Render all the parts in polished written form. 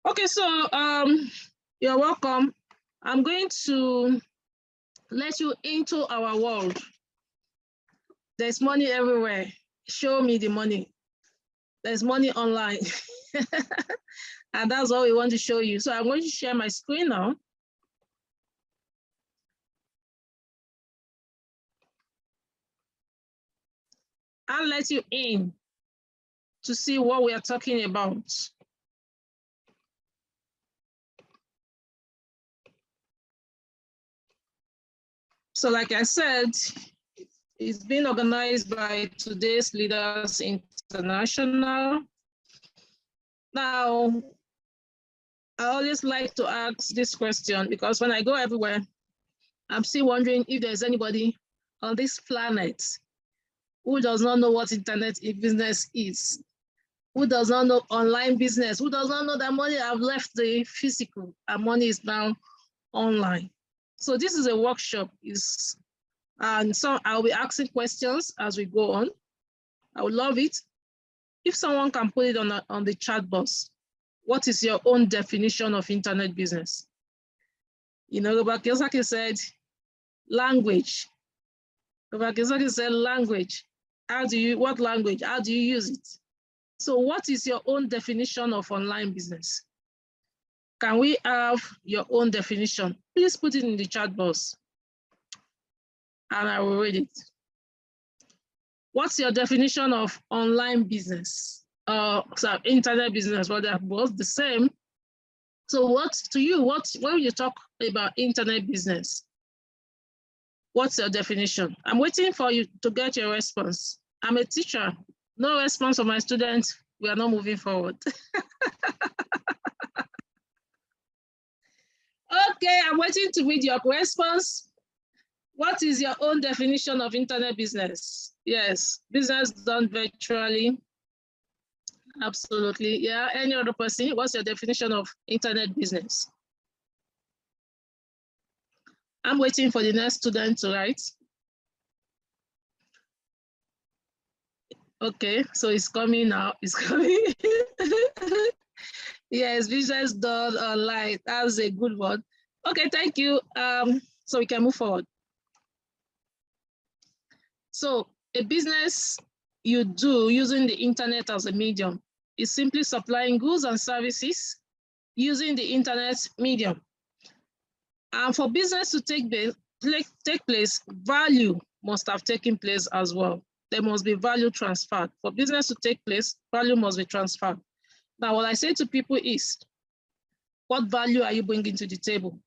Okay, so you're welcome. I'm going to let you into our world. There's money everywhere. Show me the money. There's money online. And that's what we want to show you. So I'm going to share my screen now. I'll let you in to see what we are talking about. So like I said, it's been organized by Today's Leaders International. Now, I always like to ask this question because when I go everywhere, I'm still wondering if there's anybody on this planet who does not know what internet business is, who does not know online business, who does not know that money have left the physical and money is now online. So this is a workshop, and so I'll be asking questions as we go on. I would love it if someone can put it on the chat box. What is your own definition of internet business? You know, Robert Kiyosaki said, language. Robert Kiyosaki said, language. What language? How do you use it? So what is your own definition of online business? Can we have your own definition? Please put it in the chat box and I will read it. What's your definition of online business? So internet business, well, they're both the same. So when you talk about internet business, what's your definition? I'm waiting for you to get your response. I'm a teacher. No response from my students. We are not moving forward. Okay, I'm waiting to read your response. What is your own definition of internet business? Yes, business done virtually. Absolutely. Yeah, any other person, what's your definition of internet business? I'm waiting for the next student to write. Okay, so it's coming now. It's coming. Yes, business done online. That's a good one. Okay, thank you. So we can move forward. So a business you do using the internet as a medium is simply supplying goods and services using the internet medium. And for business to take place, value must have taken place as well. There must be value transferred. For business to take place, value must be transferred. Now, what I say to people is, what value are you bringing to the table?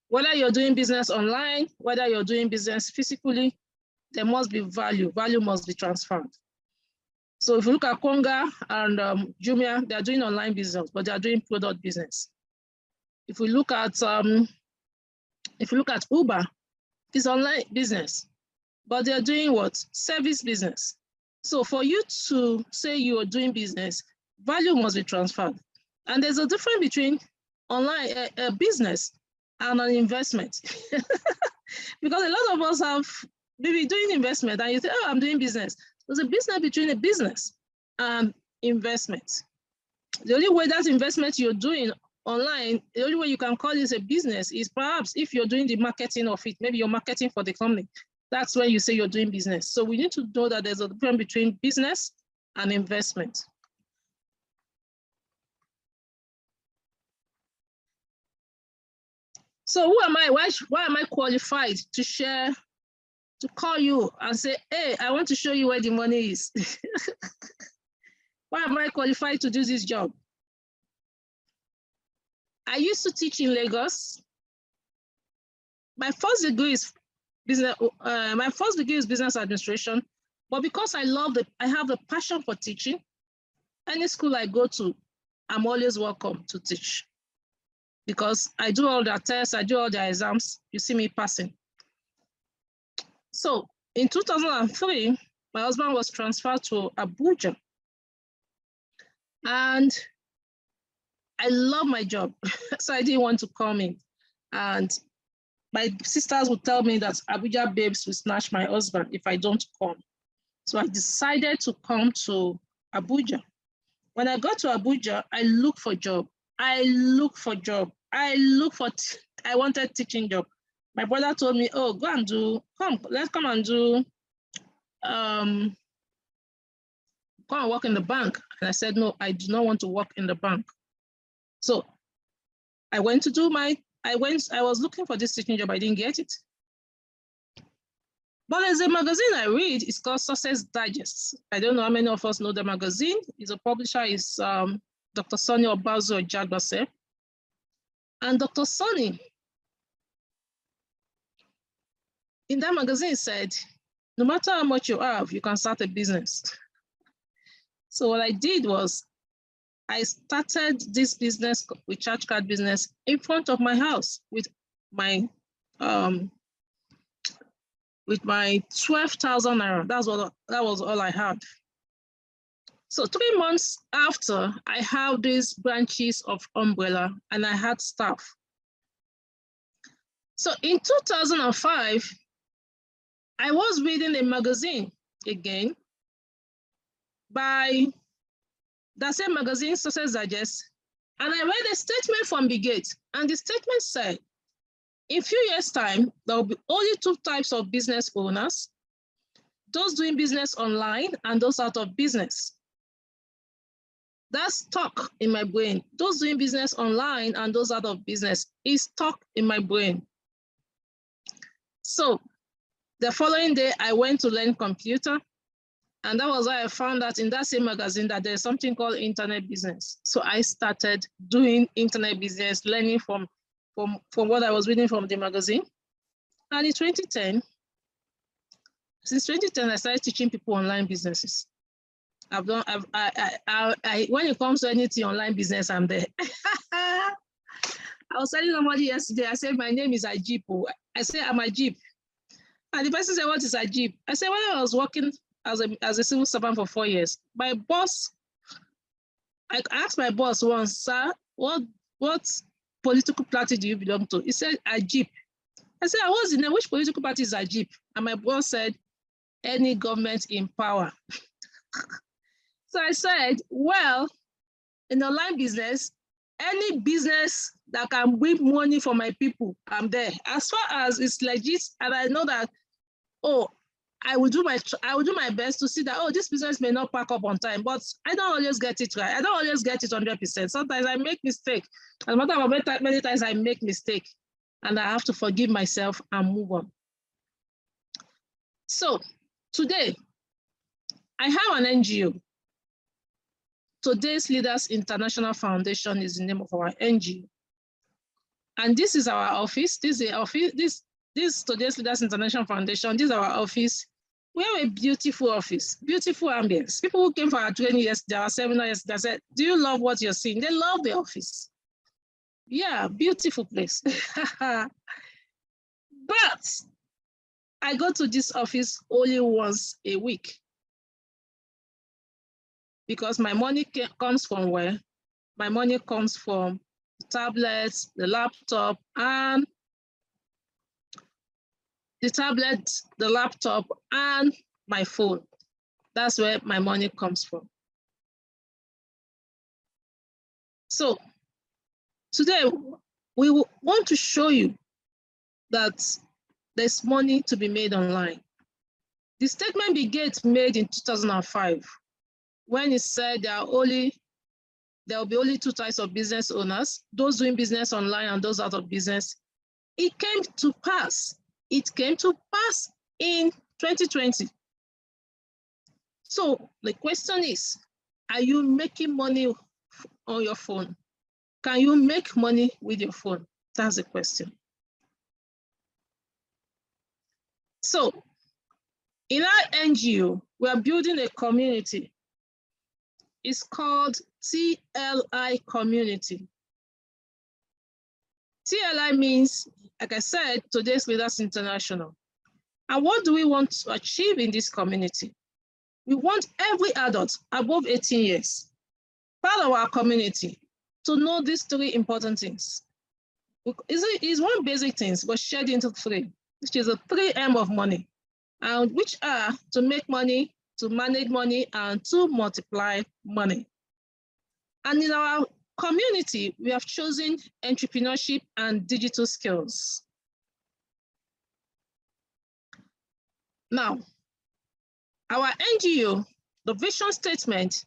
Whether you're doing business online, whether you're doing business physically, there must be value. Value must be transferred. So if you look at Konga and Jumia, they're doing online business, but they're doing product business. If we look at Uber, it's online business, but they're doing what? Service business. So for you to say you are doing business, value must be transferred. And there's a difference between online business and an investment. Because a lot of us have maybe doing investment and you think, oh, I'm doing business. There's a business between a business and investment. The only way that investment you're doing online, the only way you can call it a business is perhaps if you're doing the marketing of it, maybe you're marketing for the company. That's when you say you're doing business. So we need to know that there's a difference between business and investment. So who am I? Why am I qualified to share, to call you and say, hey, I want to show you where the money is? Why am I qualified to do this job? I used to teach in Lagos. My first degree is business. Business administration, but because I have the passion for teaching, any school I go to, I'm always welcome to teach. Because I do all the tests, I do all the exams, you see me passing. So in 2003, my husband was transferred to Abuja. And I love my job, so I didn't want to come in. And my sisters would tell me that Abuja babes will snatch my husband if I don't come. So I decided to come to Abuja. When I got to Abuja, I looked for a job. I look for job. I wanted teaching job. My brother told me, oh, go and let's come and do, come and work in the bank. And I said, no, I do not want to work in the bank. So I went to do I was looking for this teaching job. I didn't get it. But there's a magazine I read. It's called Success Digest. I don't know how many of us know the magazine. It's a publisher is Dr. Sonny Obazo Jagbase. And Dr. Sonny, in that magazine, said, no matter how much you have, you can start a business. So what I did was, I started this business, with charge card business, in front of my house with my 12,000 naira. That was all I had. So 3 months after, I have these branches of Umbrella and I had staff. So in 2005, I was reading a magazine again by that same magazine, Success Digest, and I read a statement from the gate, and the statement said, in a few years' time, there will be only 2 types of business owners, those doing business online and those out of business. That's stuck in my brain. Those doing business online and those out of business is stuck in my brain. So the following day, I went to learn computer. And that was why I found out in that same magazine that there's something called internet business. So I started doing internet business, learning from what I was reading from the magazine. And in 2010, since 2010, I started teaching people online businesses. When it comes to anything online business, I'm there. I was telling somebody yesterday, I said, my name is Ajib. I said, I'm Ajib. And the person said, what is Ajib? I said, when I was working as a civil servant for 4 years, my boss, I asked my boss once, sir, what political party do you belong to? He said, Ajib. I said, what's the name? Which political party is Ajib? And my boss said, any government in power. So I said, well, in online business, any business that can bring money for my people, I'm there. As far as it's legit, and I know that, oh, I will do my best to see that, oh, this business may not pack up on time, but I don't always get it right. I don't always get it 100%. Sometimes I make mistake. No matter how many times I make mistake, and I have to forgive myself and move on. So today, I have an NGO. Today's Leaders International Foundation is the name of our NGO. And this is our office. This is the office. This Today's Leaders International Foundation. This is our office. We have a beautiful office, beautiful ambience. People who came for our training yesterday, our seminar yesterday, said, do you love what you're seeing? They love the office. Yeah, beautiful place. But I go to this office only once a week. Because my money comes from where? My money comes from the tablets, the laptop, and the laptop, and my phone. That's where my money comes from. So today, we want to show you that there's money to be made online. The statement Bill Gates made in 2005, when he said there will be only 2 types of business owners, those doing business online and those out of business, it came to pass. It came to pass in 2020. So the question is, are you making money on your phone? Can you make money with your phone? That's the question. So in our NGO, we are building a community. It's called TLI community. TLI means, like I said, Today's Leaders International. And what do we want to achieve in this community? We want every adult above 18 years, part of our community, to know these 3 important things. It's one basic thing, but shared into 3, which is the 3 M of money, and which are to make money, to manage money, and to multiply money. And in our community, we have chosen entrepreneurship and digital skills. Now, our NGO, the vision statement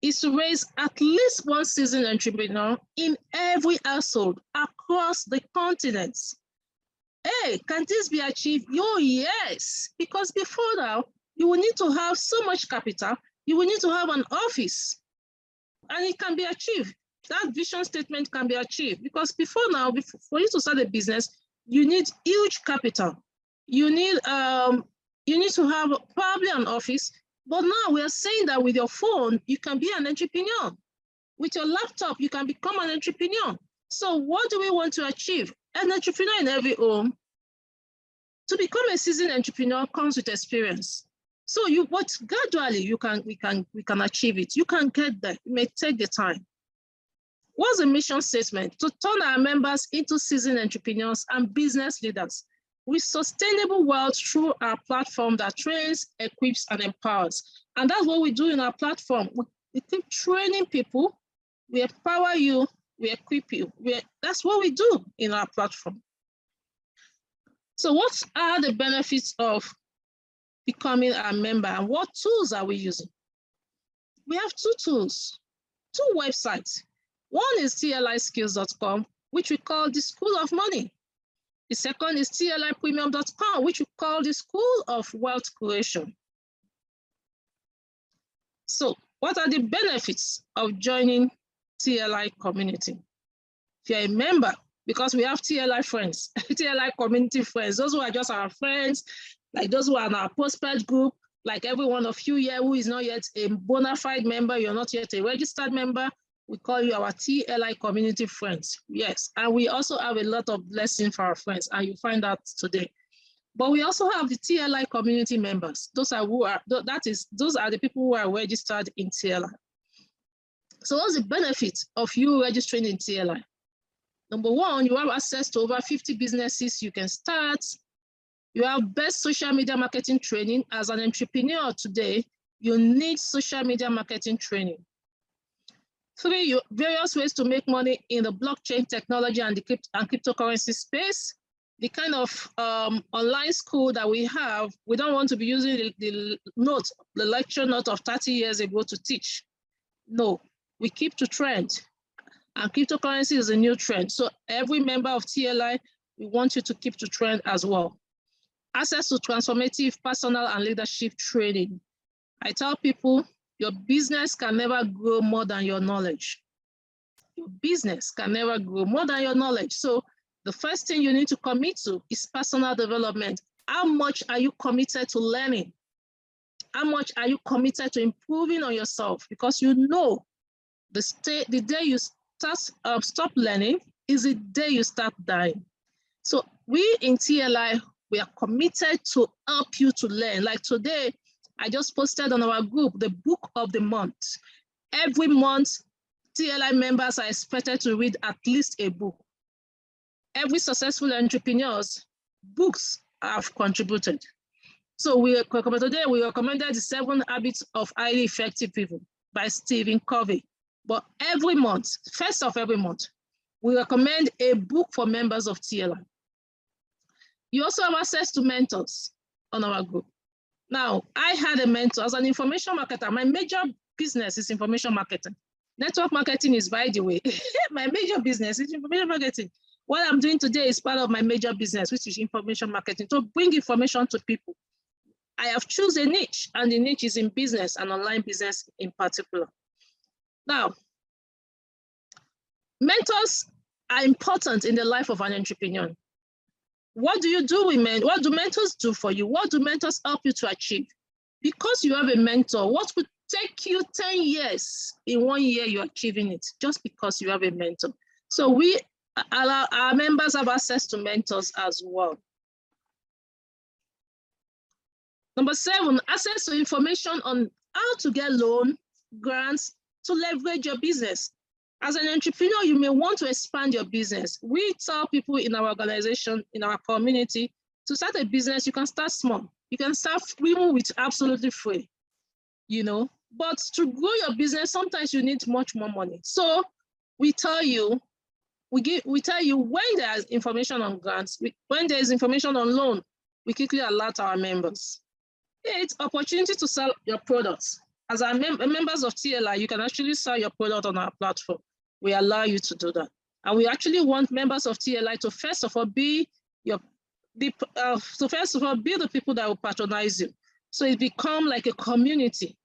is to raise at least one seasoned entrepreneur in every household across the continents. Hey, can this be achieved? Oh, yes, because before now, you will need to have so much capital, you will need to have an office, and it can be achieved. That vision statement can be achieved because before now, for you to start a business, you need huge capital. You need to have probably an office, but now we are saying that with your phone, you can be an entrepreneur. With your laptop, you can become an entrepreneur. So what do we want to achieve? An entrepreneur in every home. To become a seasoned entrepreneur comes with experience. So gradually we can achieve it. You can get there. It may take the time. What's the mission statement? To turn our members into seasoned entrepreneurs and business leaders with sustainable wealth through our platform that trains, equips, and empowers. And that's what we do in our platform. We keep training people, we empower you, we equip you. That's what we do in our platform. So what are the benefits of becoming a member and what tools are we using? We have two tools, two websites. One is tliskills.com, which we call the School of Money. The second is tlipremium.com, which we call the School of Wealth Creation. So what are the benefits of joining TLI community? If you're a member, because we have TLI friends, TLI community friends, those who are just our friends, like those who are in our postpaid group, like every one of you here who is not yet a bona fide member, you're not yet a registered member, we call you our TLI community friends. Yes, and we also have a lot of blessings for our friends, and you find out today. But we also have the TLI community members. Those are the people who are registered in TLI. So what's the benefit of you registering in TLI? Number one, you have access to over 50 businesses you can start. You have best social media marketing training. As an entrepreneur today, you need social media marketing training. 3, various ways to make money in the blockchain technology and the cryptocurrency space. The kind of online school that we have, we don't want to be using the lecture note of 30 years ago to teach. No, we keep to trend. And cryptocurrency is a new trend. So every member of TLI, we want you to keep to trend as well. Access to transformative personal and leadership training. I tell people, your business can never grow more than your knowledge. Your business can never grow more than your knowledge. So the first thing you need to commit to is personal development. How much are you committed to learning? How much are you committed to improving on yourself? Because you know the day you stop learning is the day you start dying. So we in TLI, we are committed to help you to learn. Like today, I just posted on our group, the book of the month. Every month, TLI members are expected to read at least a book. Every successful entrepreneur's books have contributed. So today we recommended the 7 Habits of Highly Effective People by Stephen Covey. But every month, first of every month, we recommend a book for members of TLI. You also have access to mentors on our group. Now, I had a mentor as an information marketer. My major business is information marketing. Network marketing is, by the way, my major business is information marketing. What I'm doing today is part of my major business, which is information marketing, to bring information to people. I have chosen a niche, and the niche is in business and online business in particular. Now, mentors are important in the life of an entrepreneur. What do you do with men? What do mentors do for you? What do mentors help you to achieve? Because you have a mentor, what would take you 10 years, in 1 year you're achieving it, just because you have a mentor. So we allow our members have access to mentors as well. Number 7, access to information on how to get loan, grants, to leverage your business. As an entrepreneur, you may want to expand your business. We tell people in our organization, in our community, to start a business, you can start small. You can start even with absolutely free, you know. But to grow your business, sometimes you need much more money. So we tell you, we tell you when there's information on grants, when there's information on loan, we quickly alert our members. 8, opportunity to sell your products. As our members of TLI, you can actually sell your product on our platform. We allow you to do that. And we actually want members of TLI to first of all be the people that will patronize you. So it become like a community.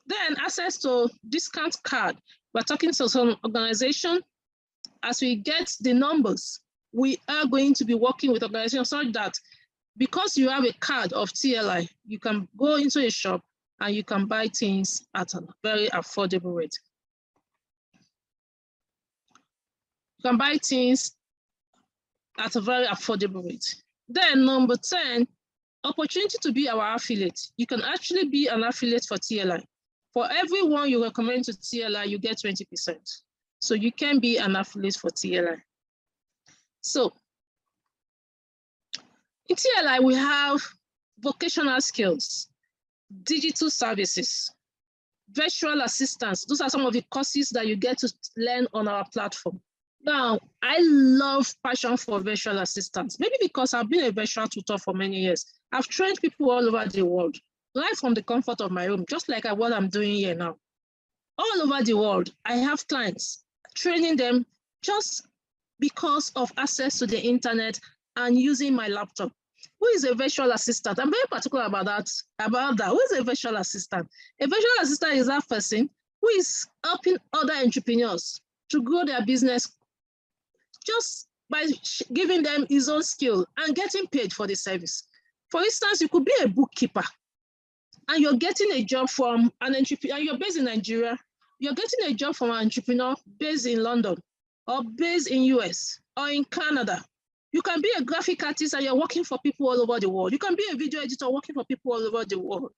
Then access to discount card. We're talking to some organization. As we get the numbers, we are going to be working with organizations so that because you have a card of TLI, you can go into a shop and you can buy things at a very affordable rate. You can buy things at a very affordable rate. Then number 10, opportunity to be our affiliate. You can actually be an affiliate for TLI. For everyone you recommend to TLI, you get 20%. So you can be an affiliate for TLI. So in TLI, we have vocational skills, digital services, virtual assistants. Those are some of the courses that you get to learn on our platform. Now, I love passion for virtual assistants, maybe because I've been a virtual tutor for many years. I've trained people all over the world, right from the comfort of my home, just like what I'm doing here now. All over the world, I have clients, training them just because of access to the internet and using my laptop. Who is a virtual assistant? I'm very particular about that. Who is a virtual assistant? A virtual assistant is that person who is helping other entrepreneurs to grow their business just by giving them his own skill and getting paid for the service. For instance, you could be a bookkeeper and you're getting a job from an entrepreneur, you're based in Nigeria, you're getting a job from an entrepreneur based in London or based in US or in Canada. You can be a graphic artist and you're working for people all over the world. You can be a video editor working for people all over the world.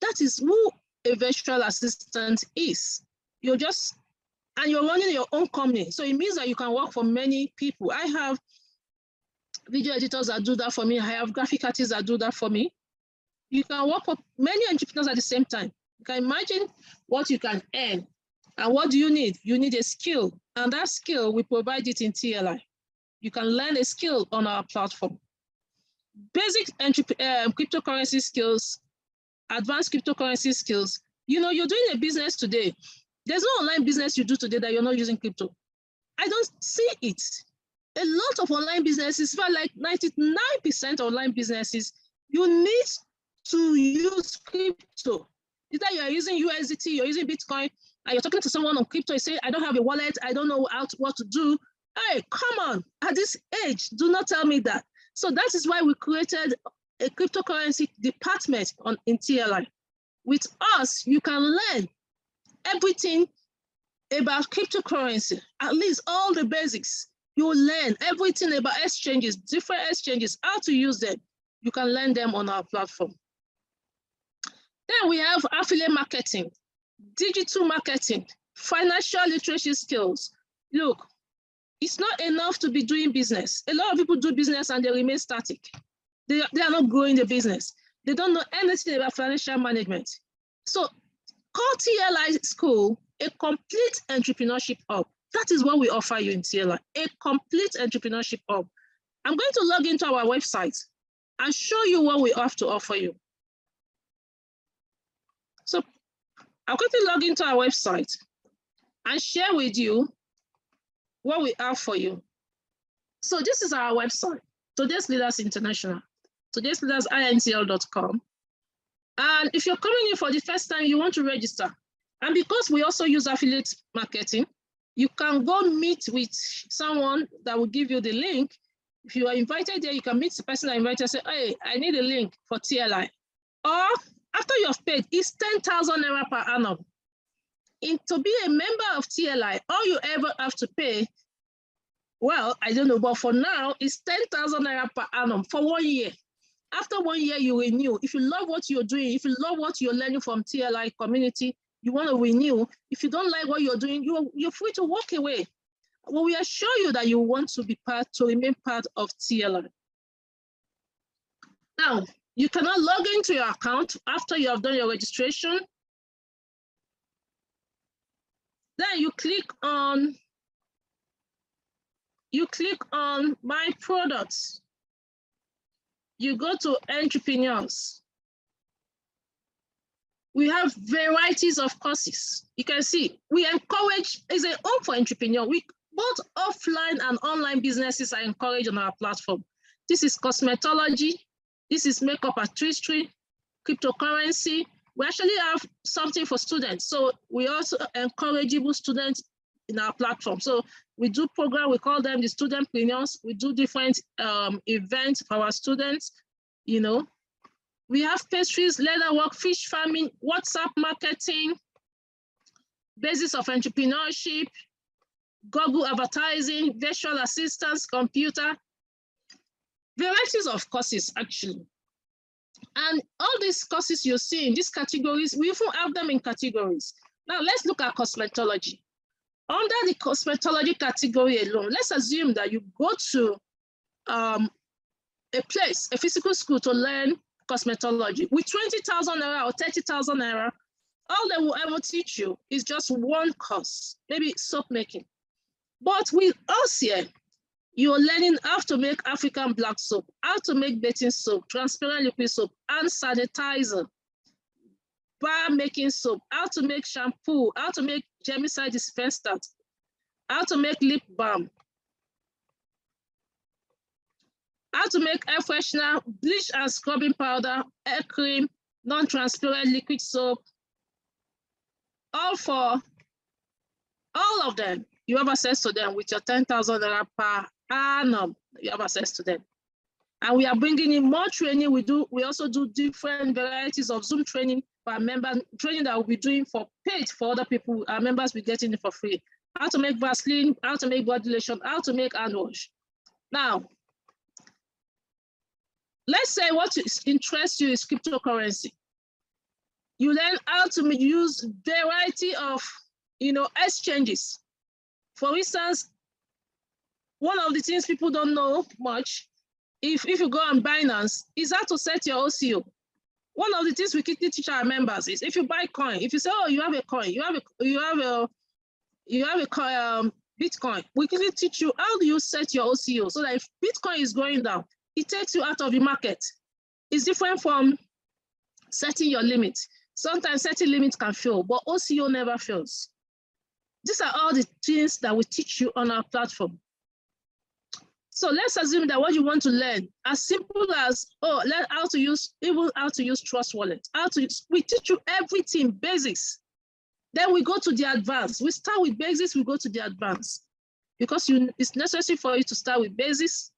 That is who a virtual assistant is. You're running your own company. So it means that you can work for many people. I have video editors that do that for me. I have graphic artists that do that for me. You can work for many entrepreneurs at the same time. You can imagine what you can earn. And what do you need? You need a skill. And that skill, we provide it in TLI. You can learn a skill on our platform. Basic cryptocurrency skills, advanced cryptocurrency skills. You know, you're doing a business today. There's no online business you do today that you're not using crypto. I don't see it. A lot of online businesses, like 99% of online businesses, you need to use crypto. Either you're using USDT, you're using Bitcoin, and you're talking to someone on crypto, you say, I don't have a wallet, I don't know what to do. Hey, come on, at this age, do not tell me that. So that is why we created a cryptocurrency department in TLI. With us, you can learn everything about cryptocurrency, at least all the basics. You will learn everything about exchanges, different exchanges, how to use them. You can learn them on our platform. Then we have affiliate marketing, digital marketing, financial literacy skills. Look, it's not enough to be doing business. A lot of people do business and they remain static. They are not growing the business. They don't know anything about financial management. So call TLI School a complete entrepreneurship hub. That is what we offer you in TLI, a complete entrepreneurship hub. I'm going to log into our website and show you what we have to offer you. So I'm going to log into our website and share with you what we have for you. So this is our website, Today's Leaders International, todaysleadersintl.com. And if you're coming in for the first time, you want to register. And because we also use affiliate marketing, you can go meet with someone that will give you the link. If you are invited there, you can meet the person that invited and say, hey, I need a link for TLI. Or after you have paid, it's 10,000 naira per annum. To be a member of TLI, all you ever have to pay, well, I don't know, but for now, it's 10,000 naira per annum for 1 year. After 1 year, you renew. If you love what you're doing, if you love what you're learning from TLI community, you want to renew. If you don't like what you're doing, you're free to walk away. Well, we assure you that you want to remain part of TLI. Now, you cannot log into your account after you have done your registration. Then you click on my products. You go to entrepreneurs. We have varieties of courses. You can see we encourage, is a home for entrepreneur. We both offline and online businesses are encouraged on our platform. This is cosmetology. This is makeup artistry, cryptocurrency. We actually have something for students. So we also encourage students in our platform. So we do program, we call them the studentpreneurs. We do different events for our students, you know. We have pastries, leatherwork, fish farming, WhatsApp marketing, basis of entrepreneurship, Google advertising, virtual assistants, computer, varieties of courses actually. And all these courses you see in these categories, we even have them in categories. Now let's look at cosmetology. Under the cosmetology category alone, let's assume that you go to a place, a physical school to learn cosmetology. With 20,000 naira or 30,000 naira, all they will ever teach you is just one course, maybe soap making. But with us here, you're learning how to make African black soap, how to make bathing soap, transparent liquid soap, and sanitizer, bar making soap, how to make shampoo, how to make germicide disinfectant, how to make lip balm, how to make air freshener, bleach and scrubbing powder, hair cream, non-transparent liquid soap, all of them. You have access to them with your 10,000 naira per annum. You have access to them. And we are bringing in more training. We also do different varieties of Zoom training for our members, training that we'll be doing for paid for other people. Our members will get in for free. How to make Vaseline, how to make body lotion, how to make hand wash. Now, let's say what interests you is cryptocurrency. You learn how to use variety of, exchanges. For instance, one of the things people don't know much, if you go on Binance, is how to set your OCO. One of the things we quickly teach our members is if you buy coin, if you say, oh, you have a coin, you have a Bitcoin, we quickly teach you how do you set your OCO so that if Bitcoin is going down, it takes you out of the market. It's different from setting your limit. Sometimes setting limits can fail, but OCO never fails. These are all the things that we teach you on our platform. So let's assume that what you want to learn, as simple as, learn how to use Trust Wallet. We teach you everything, basics. Then we go to the advanced. We start with basics, we go to the advanced. Because it's necessary for you to start with basics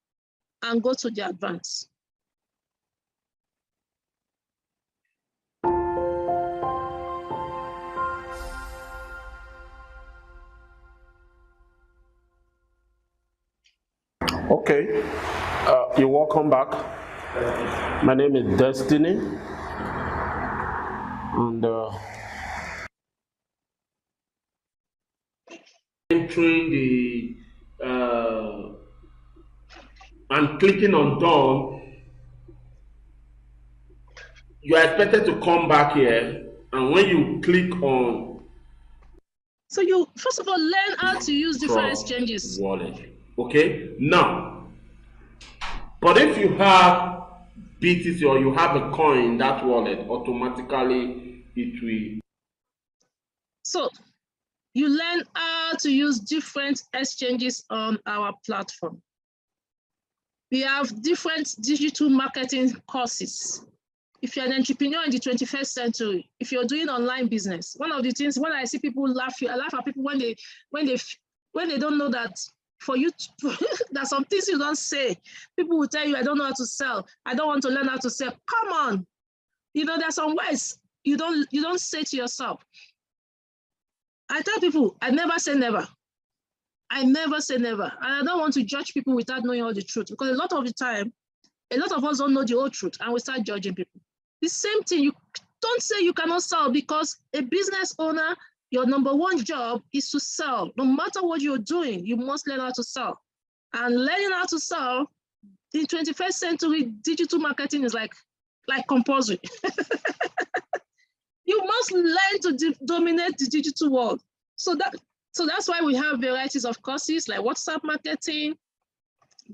and go to the advanced. Okay, you're welcome back. My name is Destiny, and entering the and clicking on done, you are expected to come back here, and when you click on, so you first of all learn how to use different exchanges. Wallet. Okay, now, but if you have BTC or you have a coin in that wallet, automatically it will. So you learn how to use different exchanges on our platform. We have different digital marketing courses. If you're an entrepreneur in the 21st century, if you're doing online business, one of the things when I see people laugh, I laugh at people when they don't know that for you, there's some things you don't say. People will tell you, I don't know how to sell. I don't want to learn how to sell. Come on. There's some words you don't say to yourself. I tell people, I never say never. I never say never. And I don't want to judge people without knowing all the truth, because a lot of the time, a lot of us don't know the whole truth and we start judging people. The same thing, you don't say you cannot sell, because a business owner, your number one job is to sell. No matter what you're doing, you must learn how to sell. And learning how to sell in 21st century digital marketing is like compulsory. You must learn to dominate the digital world. So So that's why we have varieties of courses like WhatsApp marketing,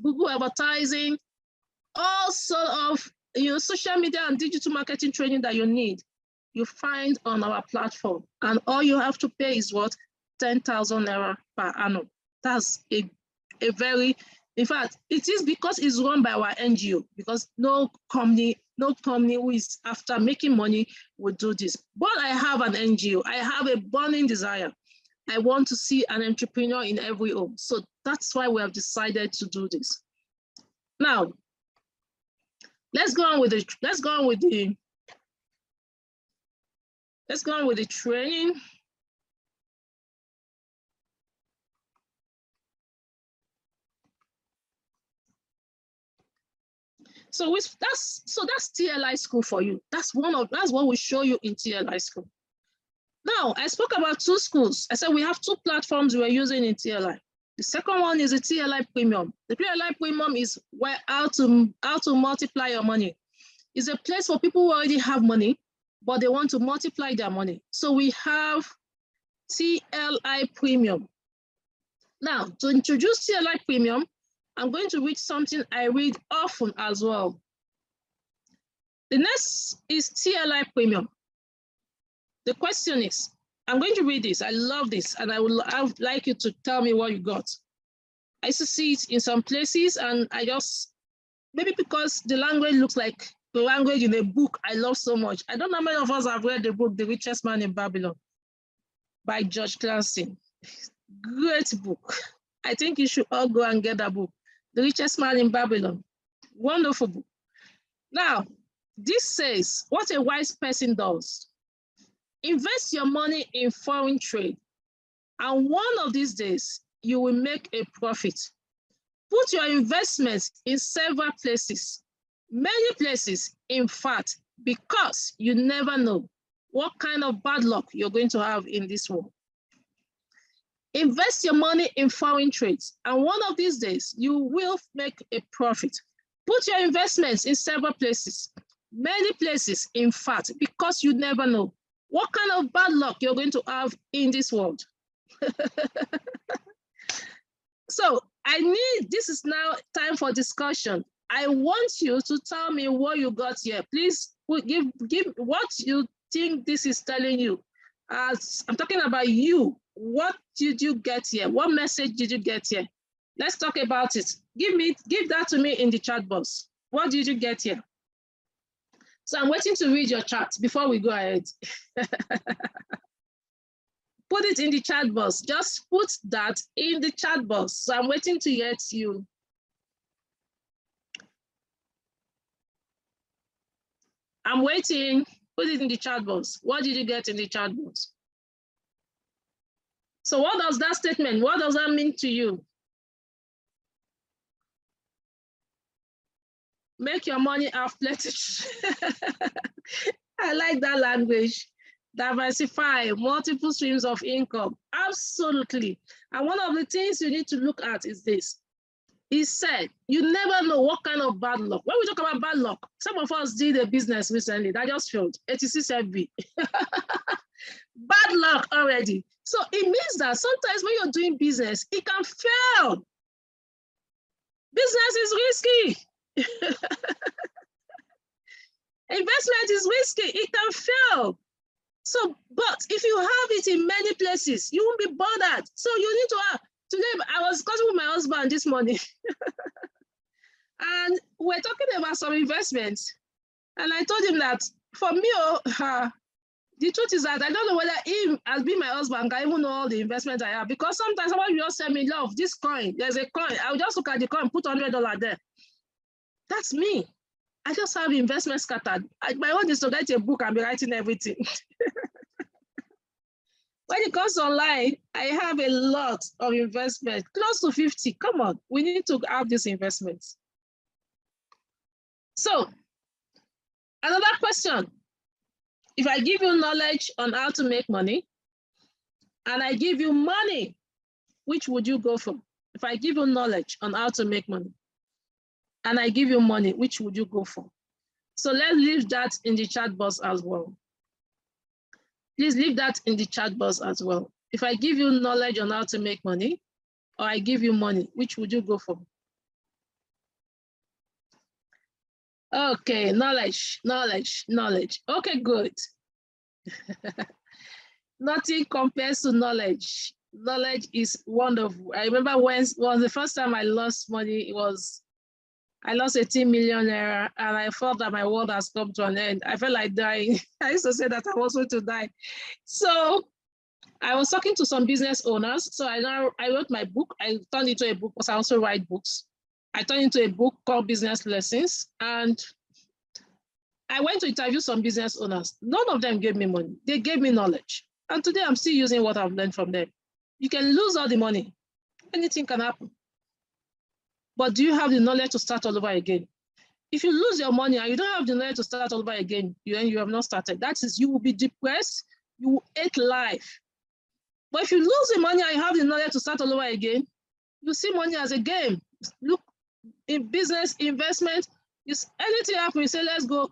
Google advertising, all sort of social media and digital marketing training that you need, you find on our platform. And all you have to pay is what? 10,000 naira per annum. That's a very, in fact, it is because it's run by our NGO, because no company who is after making money would do this. But I have an NGO. I have a burning desire. I want to see an entrepreneur in every home. So that's why we have decided to do this. Now, let's go on with the training. So that's TLI school for you. That's what we show you in TLI school. Now, I spoke about 2 schools. I said we have 2 platforms we're using in TLI. The second one is the TLI Premium. The TLI Premium is where how to multiply your money. It's a place for people who already have money, but they want to multiply their money. So we have TLI Premium. Now, to introduce TLI Premium, I'm going to read something I read often as well. The next is TLI Premium. The question is, I'm going to read this. I love this, and I would like you to tell me what you got. I used to see it in some places, and I just, maybe because the language looks like the language in a book I love so much. I don't know how many of us have read the book, The Richest Man in Babylon by George Clason. Great book. I think you should all go and get that book. The Richest Man in Babylon. Wonderful book. Now, this says, what a wise person does. Invest your money in foreign trade, and one of these days, you will make a profit. Put your investments in several places, many places, in fact, because you never know what kind of bad luck you're going to have in this world. Invest your money in foreign trades, and one of these days, you will make a profit. Put your investments in several places, many places, in fact, because you never know what kind of bad luck you're going to have in this world. So this is now time for discussion. I want you to tell me what you got here. Please give what you think this is telling you. As I'm talking about you, what did you get here? What message did you get here? Let's talk about it. Give that to me in the chat box. What did you get here? So I'm waiting to read your chat before we go ahead. Put it in the chat box. Just put that in the chat box. So I'm waiting to get you. I'm waiting. Put it in the chat box. What did you get in the chat box? So what does that statement, what does that mean to you? Make your money have plenty. I like that language. Diversify, multiple streams of income. Absolutely. And one of the things you need to look at is this. He said, you never know what kind of bad luck. When we talk about bad luck, some of us did a business recently that just failed, 86 FB. Bad luck already. So it means that sometimes when you're doing business, it can fail. Business is risky. Investment is risky. It can fail. So, but if you have it in many places, you won't be bothered. So you need to have. Today, I was discussing with my husband this morning, and we're talking about some investments. And I told him that for me, the truth is that I don't know whether him, as being my husband, can even know all the investments I have. Because sometimes someone will just tell me, love, this coin, there's a coin. I'll just look at the coin, put $100 there. That's me. I just have investments scattered. My own is to get a book and be writing everything. When it comes online, I have a lot of investment, close to 50. Come on, we need to have these investments. So, another question. If I give you knowledge on how to make money, and I give you money, which would you go for? If I give you knowledge on how to make money, and I give you money, which would you go for? So let's leave that in the chat box as well. Please leave that in the chat box as well. If I give you knowledge on how to make money, or I give you money, which would you go for? Okay, knowledge. Okay, good. Nothing compares to knowledge. Knowledge is wonderful. I remember when the first time I lost money, I lost 18 million naira, and I felt that my world has come to an end. I felt like dying. I used to say that I was going to die. So I was talking to some business owners. So I wrote my book. I turned it into a book because I also write books. I turned into a book called Business Lessons. And I went to interview some business owners. None of them gave me money. They gave me knowledge. And today I'm still using what I've learned from them. You can lose all the money. Anything can happen. But do you have the knowledge to start all over again? If you lose your money and you don't have the knowledge to start all over again, you have not started. That is, you will be depressed. You will hate life. But if you lose the money and you have the knowledge to start all over again, you see money as a game. Look, in business, investment, anything happens, you say, let's go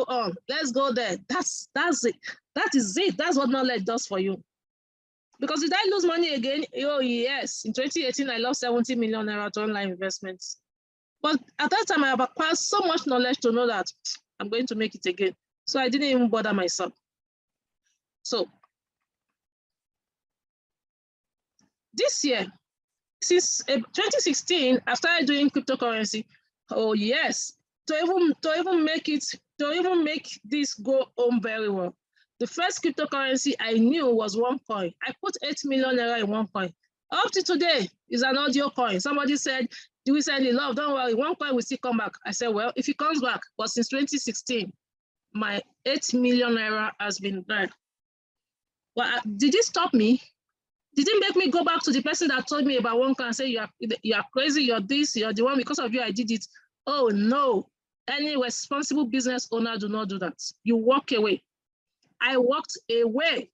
on, let's go there. That's it. That is it. That's what knowledge does for you. Because did I lose money again? Oh, yes. In 2018, I lost 70 million naira to online investments. But at that time, I have acquired so much knowledge to know that I'm going to make it again. So I didn't even bother myself. So this year, since 2016, I started doing cryptocurrency. Oh, yes. To even make this go on very well. The first cryptocurrency I knew was OneCoin. I put 8 million naira in OneCoin. Up to today is an audio coin. Somebody said, do we send in love? Don't worry, OneCoin will still come back. I said, well, if it comes back, but since 2016, my 8 million naira has been there. Well, did it stop me? Did it make me go back to the person that told me about OneCoin and say, you are crazy, you're this, you're the one, because of you, I did it? Oh, no. Any responsible business owner do not do that. You walk away. I walked away.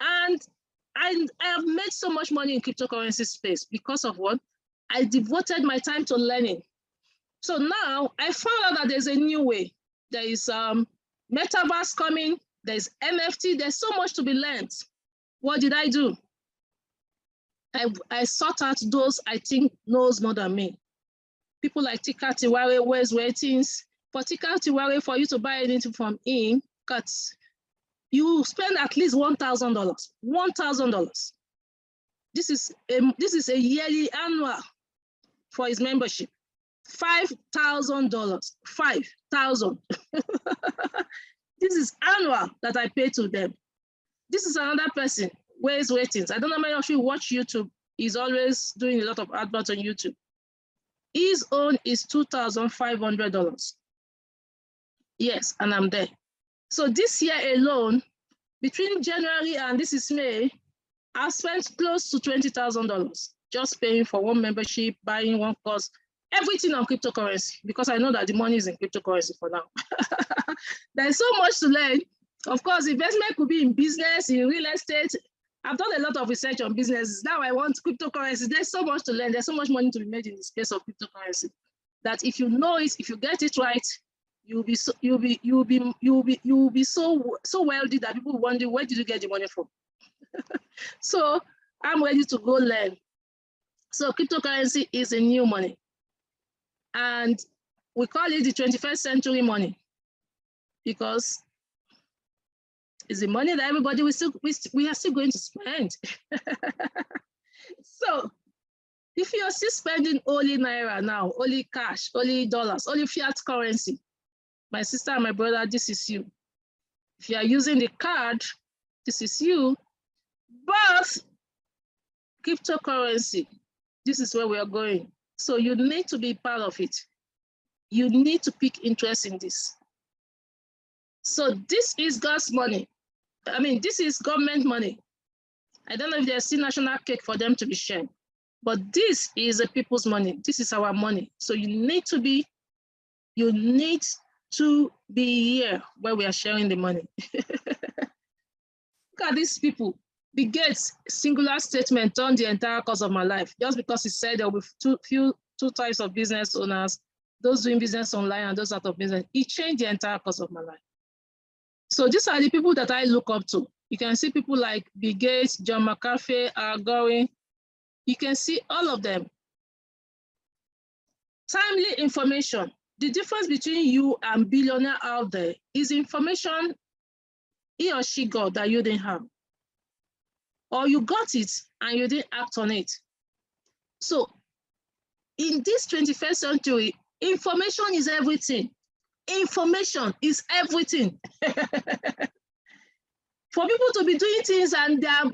And I have made so much money in cryptocurrency space because of what? I devoted my time to learning. So now I found out that there's a new way. There is metaverse coming, there's NFT, there's so much to be learned. What did I do? I sought out those I think knows more than me. People like Tika Tiwari, Where's Waitings. For Tika Tiwari, for you to buy anything from him, you spend at least $1,000. $1,000. This is a yearly annual for his membership. $5,000. 5,000. This is annual that I pay to them. This is another person. Where's Waitings? I don't know how many of you watch YouTube. He's always doing a lot of adverts on YouTube. His own is $2,500. Yes, and I'm there. So this year alone, between January and this is May, I spent close to $20,000 just paying for one membership, buying one course, everything on cryptocurrency, because I know that the money is in cryptocurrency for now. There's so much to learn. Of course, investment could be in business, in real estate. I've done a lot of research on businesses. Now I want cryptocurrency. There's so much to learn. There's so much money to be made in the space of cryptocurrency that if you know it, if you get it right, you'll be so wealthy that people wonder, where did you get the money from? So I'm ready to go learn. So cryptocurrency is a new money, and we call it the 21st century money because it's the money that everybody we are still going to spend. So if you're still spending only naira now, only cash, only dollars, only fiat currency, my sister and my brother, this is you. If you are using the card, this is you. But cryptocurrency, this is where we are going. So you need to be part of it. You need to pick interest in this. So this is God's money. I mean, this is government money. I don't know if there's still national cake for them to be shared, but this is the people's money. This is our money. So you need to be here where we are sharing the money. Look at these people. Bill Gates, singular statement on the entire course of my life, just because he said there will be two types of business owners, those doing business online and those out of business. He changed the entire course of my life. So these are the people that I look up to. You can see people like Bill Gates, John McAfee, Al Gore. You can see all of them. Timely information. The difference between you and billionaire out there is information he or she got that you didn't have. Or you got it and you didn't act on it. So in this 21st century, information is everything. Information is everything. For people to be doing things and they are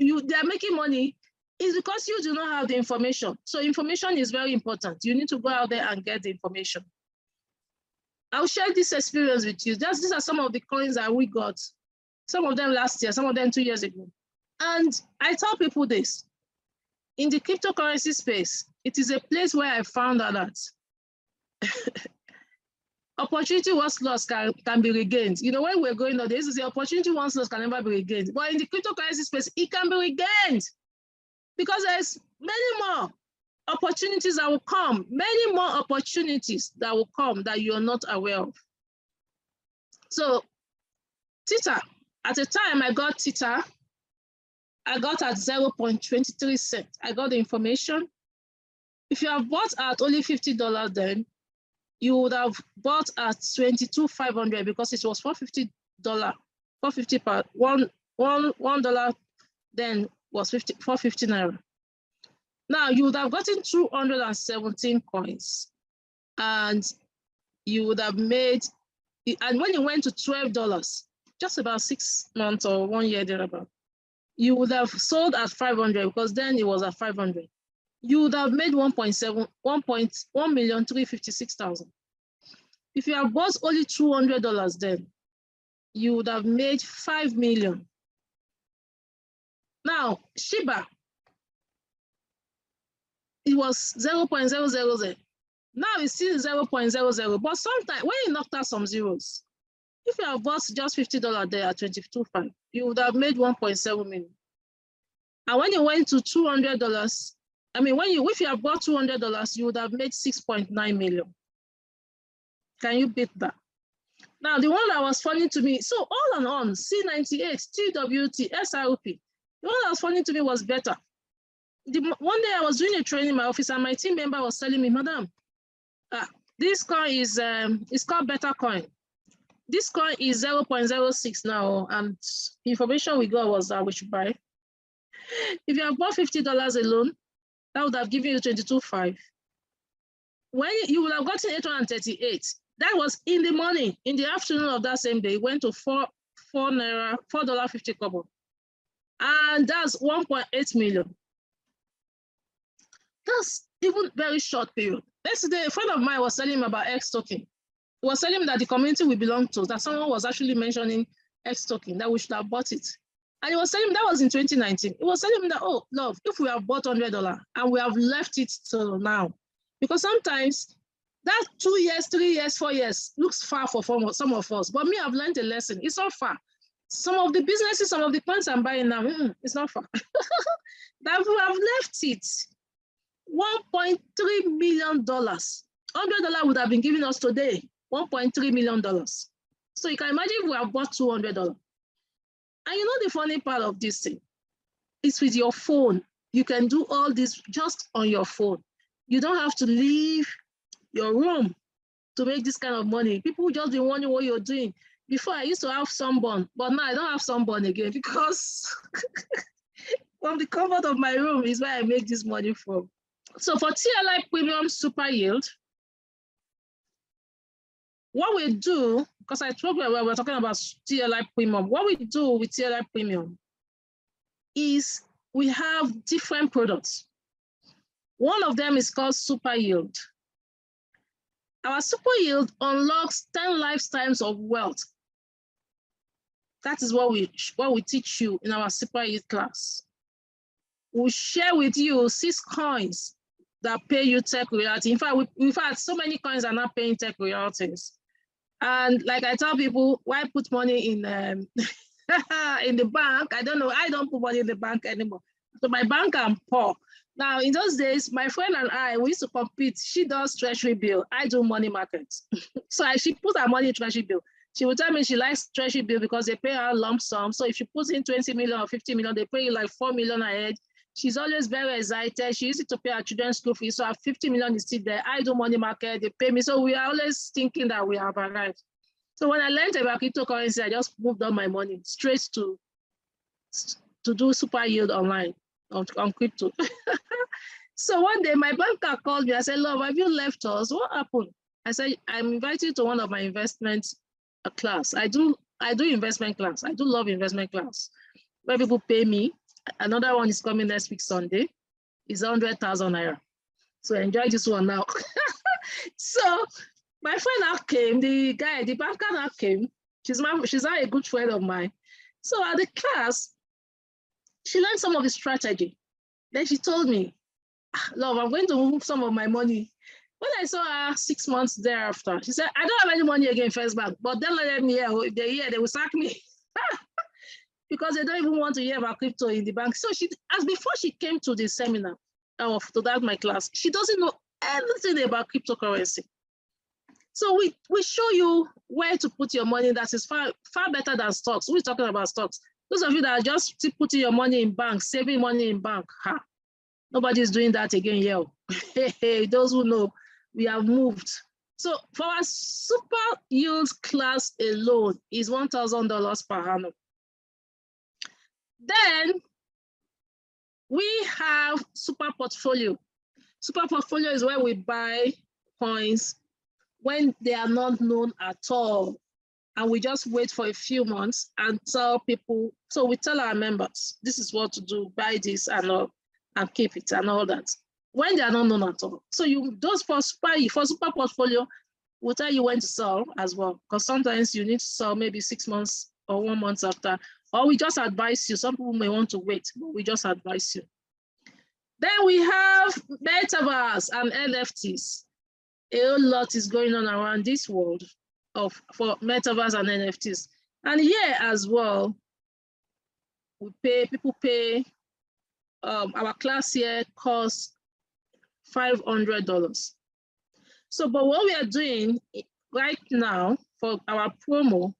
making money is because you do not have the information. So information is very important. You need to go out there and get the information. I'll share this experience with you. These are some of the coins that we got. Some of them last year, some of them 2 years ago. And I tell people this, in the cryptocurrency space, it is a place where I found out that opportunity once lost can be regained. You know, when we're going on this, is the opportunity once lost can never be regained. But in the cryptocurrency space, it can be regained because there's many more opportunities that will come, many more opportunities that will come that you're not aware of. So, Theta, at the time I got Theta, I got at 0.23 cents. I got the information. If you have bought at only $50 then, you would have bought at $22,500 because it was $450. $450 per $1 then was 450 naira. Now you would have gotten 217 coins, and you would have made. And when you went to $12, just about 6 months or 1 year thereabout, you would have sold at 500 because then it was at 500. You would have made 1,356,000. If you have bought only $200 then, you would have made 5 million. Now, Shiba, it was 0.000. Now it's still 0.00, but sometimes when you knocked out some zeros, if you have bought just $50 there at 22.5, you would have made 1.7 million. And when you went to $200, I mean, if you have bought $200, you would have made 6.9 million. Can you beat that? Now, the one that was funny to me, so all and on, C98, TWT, SRP, the one that was funny to me was better. One day I was doing a training in my office and my team member was telling me, Madam, this coin is it's called Better Coin. This coin is 0.06 now, and the information we got was that we should buy. If you have bought $50 alone, that would have given you 22.5. When you would have gotten 838, that was in the morning, in the afternoon of that same day, it went to $4.50. And that's 1.8 million. That's even very short period. Yesterday, a friend of mine was telling me about X token. He was telling me that the community we belong to, that someone was actually mentioning X token, that we should have bought it. And he was telling me that was in 2019. He was telling me that, oh, love, if we have bought $100 and we have left it till now, because sometimes that 2 years, 3 years, 4 years looks far for some of us. But me, I've learned a lesson. It's not far. Some of the businesses, some of the coins I'm buying now, it's not far. That we have left it. $1.3 million. $100 would have been giving us today $1.3 million. So you can imagine if we have bought $200. And you know the funny part of this thing? It's with your phone. You can do all this just on your phone. You don't have to leave your room to make this kind of money. People just be wondering what you're doing. Before I used to have sunburn, but now I don't have sunburn again because from the comfort of my room is where I make this money from. So for TLI Premium Super Yield, what we do, because I told you we're talking about TLI Premium, what we do with TLI Premium is we have different products. One of them is called Super Yield. Our Super Yield unlocks 10 lifetimes of wealth. That is what we teach you in our Super Yield class. We'll share with you 6 coins that pay you tech royalty. In fact, we've had so many coins are not paying tech royalties. And like I tell people, why put money in in the bank? I don't know. I don't put money in the bank anymore. So my bank I'm poor. Now, in those days, my friend and I, we used to compete. She does treasury bill. I do money market. So she put her money in treasury bill. She would tell me she likes treasury bill because they pay her lump sum. So if she puts in 20 million or 50 million, they pay you like 4 million ahead. She's always very excited. She used to pay her children's school fees. So her 50 million is still there. I do money market, they pay me. So we are always thinking that we have arrived. So when I learned about cryptocurrency, I just moved all my money straight to do super yield online on crypto. So one day my banker called me. I said, "Love, have you left us? What happened?" I said, "I'm invited to one of my investment class. I do investment class. I do love investment class where people pay me. Another one is coming next week Sunday. It's 100,000 naira. So enjoy this one now." So my friend now came, the banker now came. She's now a good friend of mine. So at the class, she learned some of the strategy. Then she told me, "Love, I'm going to move some of my money." When I saw her 6 months thereafter, she said, "I don't have any money again, First Bank, but don't let them hear. If they hear, they will sack me." Because they don't even want to hear about crypto in the bank. So as before she came to the seminar, to that my class, she doesn't know anything about cryptocurrency. So we show you where to put your money that is far better than stocks. We're talking about stocks. Those of you that are just putting your money in bank, saving money in bank, nobody's doing that again here. Those who know, we have moved. So for our super yield class alone is $1,000 per annum. Then we have super portfolio. Super portfolio is where we buy coins when they are not known at all. And we just wait for a few months and tell people. So we tell our members, this is what to do, buy this and all, and keep it and all that, when they are not known at all. So those for super portfolio, we'll tell you when to sell as well, because sometimes you need to sell maybe 6 months or 1 month after, or we just advise you. Some people may want to wait, but we just advise you. Then we have metaverse and NFTs. A whole lot is going on around this world for metaverse and NFTs. And here as well, people pay, our class here costs $500. So, but what we are doing right now for our promo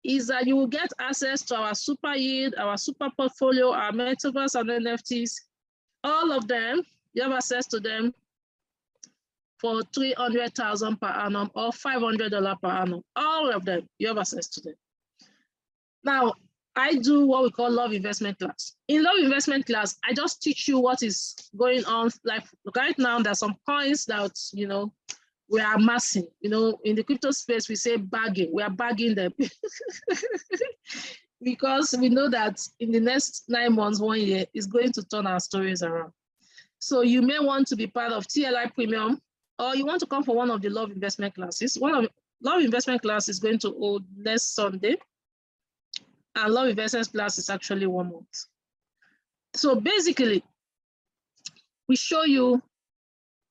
is that you will get access to our super yield, our super portfolio, our metaverse and NFTs, all of them. You have access to them for $300,000 per annum or $500 per annum. All of them, you have access to them. Now, I do what we call love investment class. In love investment class, I just teach you what is going on. Like right now, there's some coins that, we are amassing. In the crypto space, we say bagging. We are bagging them. Because we know that in the next 9 months, 1 year, is going to turn our stories around. So you may want to be part of TLI Premium, or you want to come for one of the love investment classes. One of love investment class is going to hold next Sunday. And love investment class is actually 1 month. So basically, we show you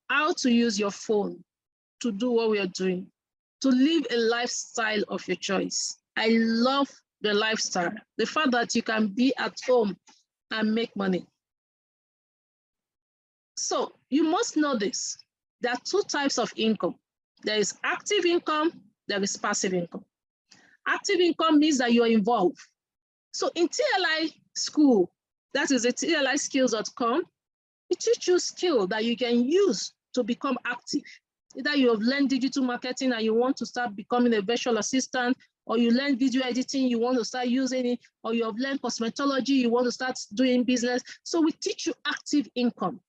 how to use your phone to do what we are doing, to live a lifestyle of your choice. I love the lifestyle, the fact that you can be at home and make money. So you must know this. There are 2 types of income. There is active income, there is passive income. Active income means that you are involved. So in TLI school, that is at tliskills.com, we teach you skill that you can use to become active. Either you have learned digital marketing and you want to start becoming a virtual assistant, or you learn video editing, you want to start using it, or you have learned cosmetology, you want to start doing business. So we teach you active income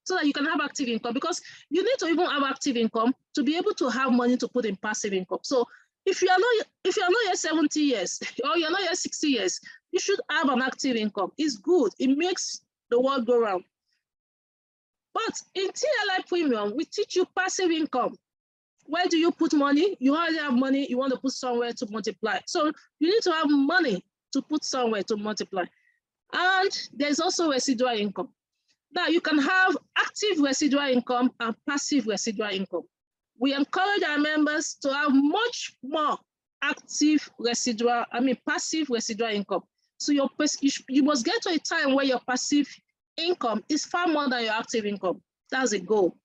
so that you can have active income, because you need to even have active income to be able to have money to put in passive income. So if you are not yet 70 years or you're not yet 60 years, you should have an active income. It's good. It makes the world go round. But in TLI Premium, we teach you passive income. Where do you put money? You already have money, you want to put somewhere to multiply. So you need to have money to put somewhere to multiply. And there's also residual income. Now you can have active residual income and passive residual income. We encourage our members to have much more passive residual income. So you must get to a time where your passive income is far more than your active income. That's a goal.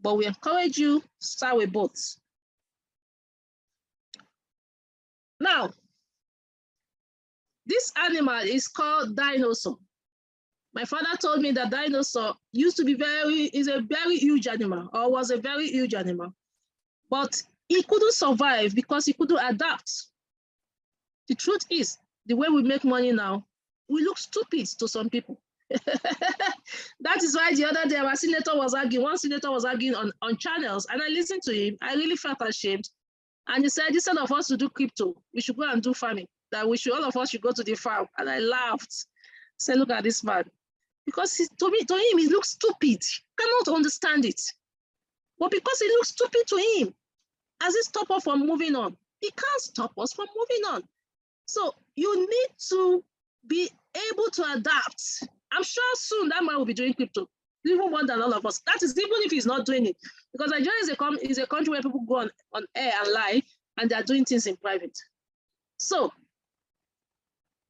But we encourage you to start with both. Now, this animal is called dinosaur. My father told me that dinosaur used to be is a very huge animal, or was a very huge animal, but he couldn't survive because he couldn't adapt. The truth is, the way we make money now, we look stupid to some people. That is why the other day our senator was arguing, one senator was arguing on channels, and I listened to him. I really felt ashamed. And he said, instead of us to do crypto, we should go and do farming, that all of us should go to the farm. And I laughed. I said, look at this man. Because to him, he looks stupid. Cannot understand it. But because he looks stupid to him, has it stopped us from moving on? He can't stop us from moving on. So you need to be able to adapt. I'm sure soon that man will be doing crypto, even more than all of us. That is even if he's not doing it. Because Nigeria is a country where people go on air and lie, and they're doing things in private. So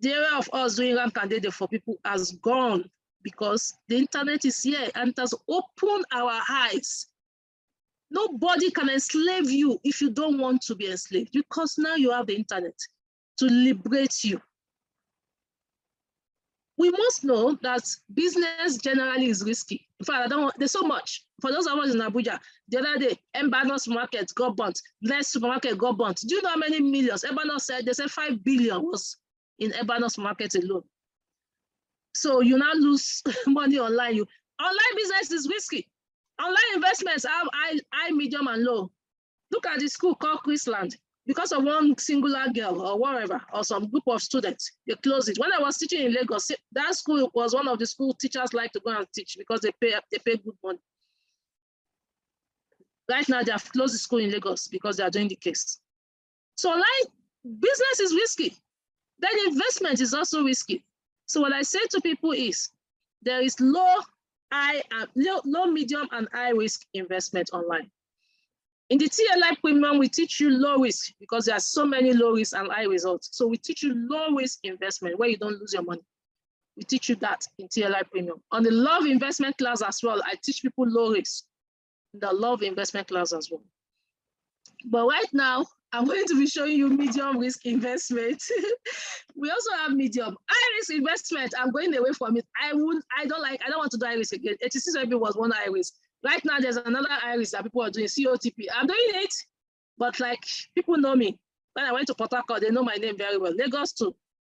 the area of us doing candidate for people has gone, because the internet is here and it has opened our eyes. Nobody can enslave you if you don't want to be enslaved, because now you have the internet to liberate you. We must know that business generally is risky. In fact, there's so much. For those of us in Abuja, the other day, Embanos Market got burnt, Next Supermarket got burnt. Do you know how many millions? Embanos said, they said 5 billion was in Embanos Market alone. So you now lose money online. Online business is risky. Online investments have high, medium, and low. Look at the school called Chrisland. Because of one singular girl or whatever, or some group of students, they closed it. When I was teaching in Lagos, that school was one of the school teachers like to go and teach because they pay good money. Right now, they have closed the school in Lagos because they are doing the case. So online business is risky. Then investment is also risky. So what I say to people is, there is low, medium, and high risk investment online. In the TLI premium, we teach you low risk because there are so many low risk and high results. So we teach you low risk investment where you don't lose your money. We teach you that in TLI premium. On the Love investment class as well, I teach people low risk in the Love investment class as well. But right now, I'm going to be showing you medium risk investment. We also have medium. High risk investment, I'm going away from it. I don't want to do high risk again. 86 was one high risk. Right now, there's another iris that people are doing, COTP. I'm doing it, but like people know me. When I went to Port Harcourt, they know my name very well. Lagos to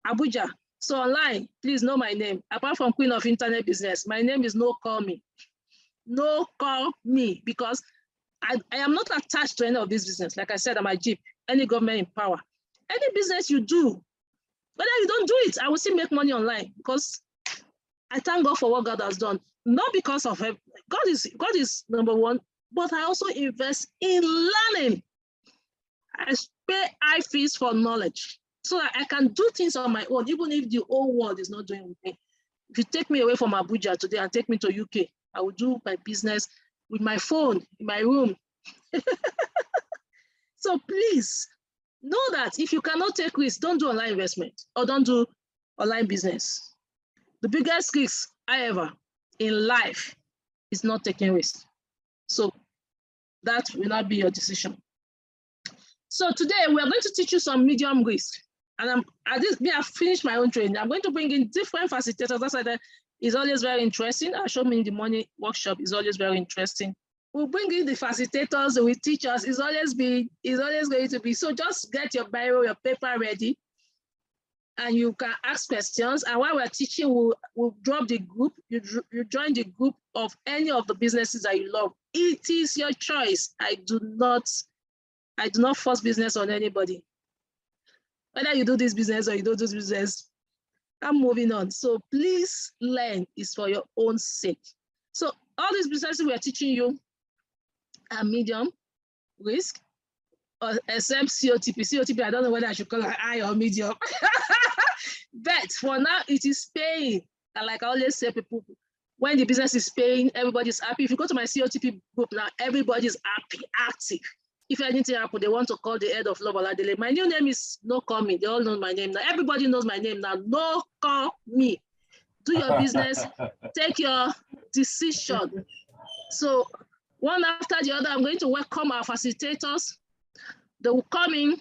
Abuja. So online, please know my name. Apart from Queen of Internet Business, my name is No Call Me. No Call Me, because I am not attached to any of this business. Like I said, I'm a Jeep, any government in power. Any business you do, whether you don't do it, I will still make money online, because I thank God for what God has done. Not because of him. God is number one, but I also invest in learning. I pay high fees for knowledge so that I can do things on my own, even if the whole world is not doing with me. If you take me away from Abuja today and take me to UK, I will do my business with my phone in my room. So please know that if you cannot take risks, don't do online investment or don't do online business. The biggest risk I ever in life is not taking risks. So that will not be your decision. So today we are going to teach you some medium risk. And I have finished my own training. I'm going to bring in different facilitators. That's why that is always very interesting. Our Show Me in the Money workshop is always very interesting. We'll bring in the facilitators with teachers. It's always going to be. So just get your biro, your paper ready, and you can ask questions. And while we're teaching, we'll drop the group. You join the group of any of the businesses that you love. It is your choice. I do not force business on anybody. Whether you do this business or you don't do this business, I'm moving on. So please learn. It's for your own sake. So all these businesses we are teaching you are medium risk, except COTP. COTP, I don't know whether I should call it high or medium. But for now, it is paying. And like I always say, people, when the business is paying, everybody's happy. If you go to my COTP group now, everybody's happy, active. If anything happens, they want to call the head of Love Oladele. My new name is No Call Me. They all know my name now. Everybody knows my name now. No Call Me. Do your business. Take your decision. So one after the other, I'm going to welcome our facilitators. They will come in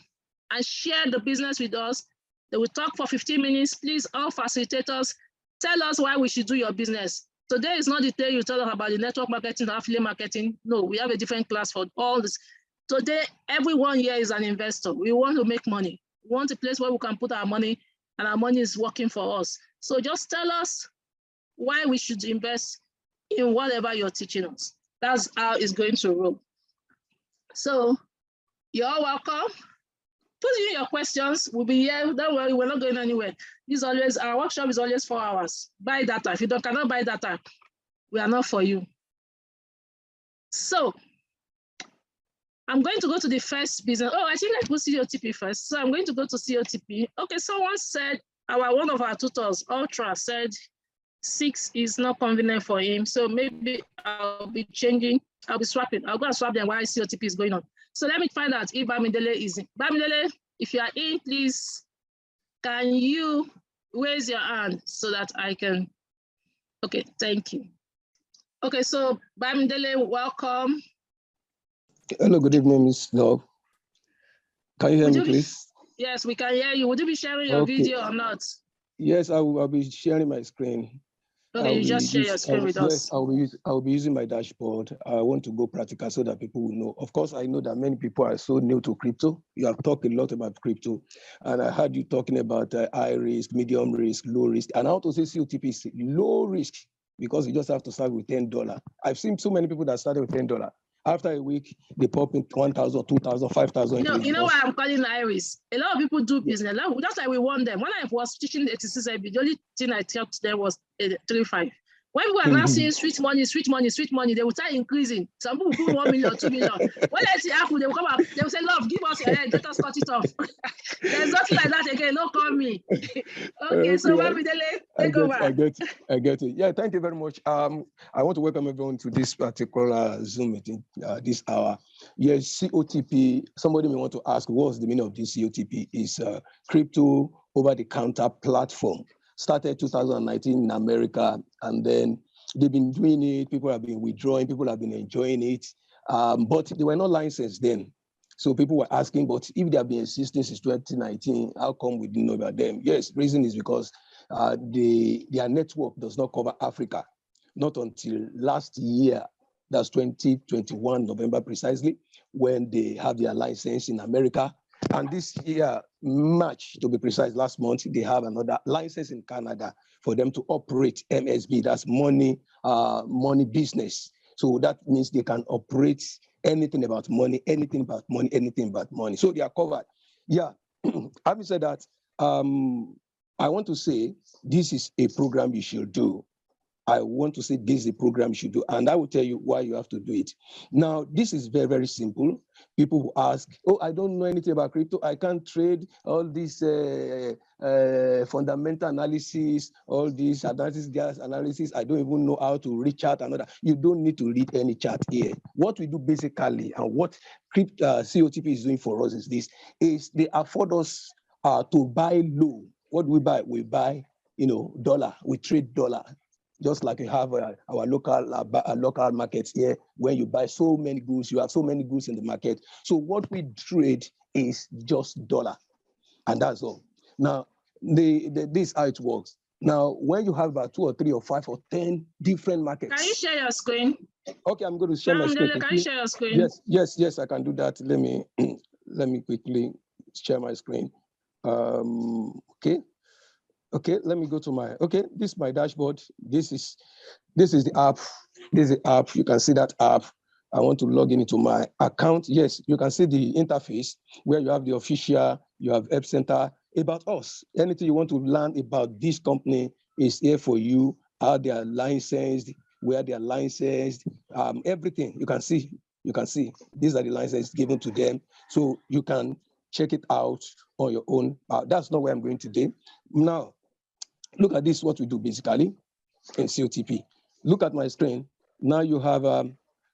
and share the business with us. They will talk for 15 minutes. Please, all facilitators, tell us why we should do your business. Today is not the day you tell us about the network marketing or affiliate marketing. No, we have a different class for all this. Today, everyone here is an investor. We want to make money. We want a place where we can put our money and our money is working for us. So just tell us why we should invest in whatever you're teaching us. That's how it's going to roll. So you're welcome. Put in your questions. We'll be here. Don't worry, we're not going anywhere. Our workshop is always 4 hours. Buy data. If you cannot buy data, we are not for you. So I'm going to go to the first business. Oh, I think let's put COTP first. So I'm going to go to COTP. Okay, someone said, one of our tutors, Ultra, said 6 is not convenient for him. So maybe I'll be changing. I'll be swapping. I'll go and swap them while COTP is going on. So let me find out if Bamidele is in. Bamidele, if you are in, please, can you raise your hand so that I can? Okay, thank you. Okay, so Bamidele, welcome. Hello, good evening, Ms. Love. Can you hear me, please? Yes, we can hear you. Would you be sharing your video or not? Yes, I'll be sharing my screen. Okay, you just share your screen with us. Yes, I'll be using my dashboard. I want to go practical so that people will know. Of course, I know that many people are so new to crypto. You have talked a lot about crypto. And I heard you talking about high risk, medium risk, low risk. And I want to say COTP is low risk because you just have to start with $10. I've seen so many people that started with $10. After a week, they pop in 1,000, 2,000, 5,000. You know why I'm calling Iris? A lot of people do business. Just like we want them. When I was teaching the 86IB, the only thing I taught them was 3.5. When people are now seeing sweet money, they will start increasing. Some people put 1 million, 2 million. When I see Apple, they will come up, they will say, Love, give us your head, let us cut it off. There's nothing like that again. Don't call me. Okay, so Bamidele, take over. I get it. Yeah, thank you very much. I want to welcome everyone to this particular Zoom meeting this hour. Yes, COTP, somebody may want to ask, what's the meaning of this COTP? Is crypto over-the-counter platform. Started 2019 in America, and then they've been doing it. People have been withdrawing, people have been enjoying it, but they were not licensed then. So people were asking, but if they have been existing since 2019, how come we didn't know about them? Yes, reason is because their network does not cover Africa. Not until last year, that's 2021, November precisely, when they have their license in America. And this year, March, to be precise, last month, they have another license in Canada for them to operate MSB, that's money business. So that means they can operate anything about money, anything about money, anything about money. So they are covered. Yeah, having said that, I want to say this is a program you should do. I want to say this is a program you should do, and I will tell you why you have to do it. Now, this is very, very simple. People who ask, oh, I don't know anything about crypto. I can't trade all this fundamental analysis, all this gas analysis. I don't even know how to read chart and all that. You don't need to read any chart here. What we do basically, and what COTP is doing for us is this, is they afford us to buy low. What do we buy? We buy, dollar. We trade dollar. Just like you have our local markets here, where you buy so many goods, you have so many goods in the market. So what we trade is just dollar, and that's all. Now, this how it works. Now, when you have about 2 or 3 or 5 or 10 different markets. Can you share your screen? Okay, I'm going to share my screen. Can you share your screen? Yes, I can do that. Let me quickly share my screen. Okay, let me go to this is my dashboard. This is the app. This is the app. You can see that app. I want to log into my account. Yes, you can see the interface where you have the official, you have App Center, about us. Anything you want to learn about this company is here for you, how they are licensed, where they are licensed, everything you can see. These are the licenses given to them. So you can check it out on your own. That's not where I'm going today. Now, look at this, what we do basically in COTP. Look at my screen. Now you have,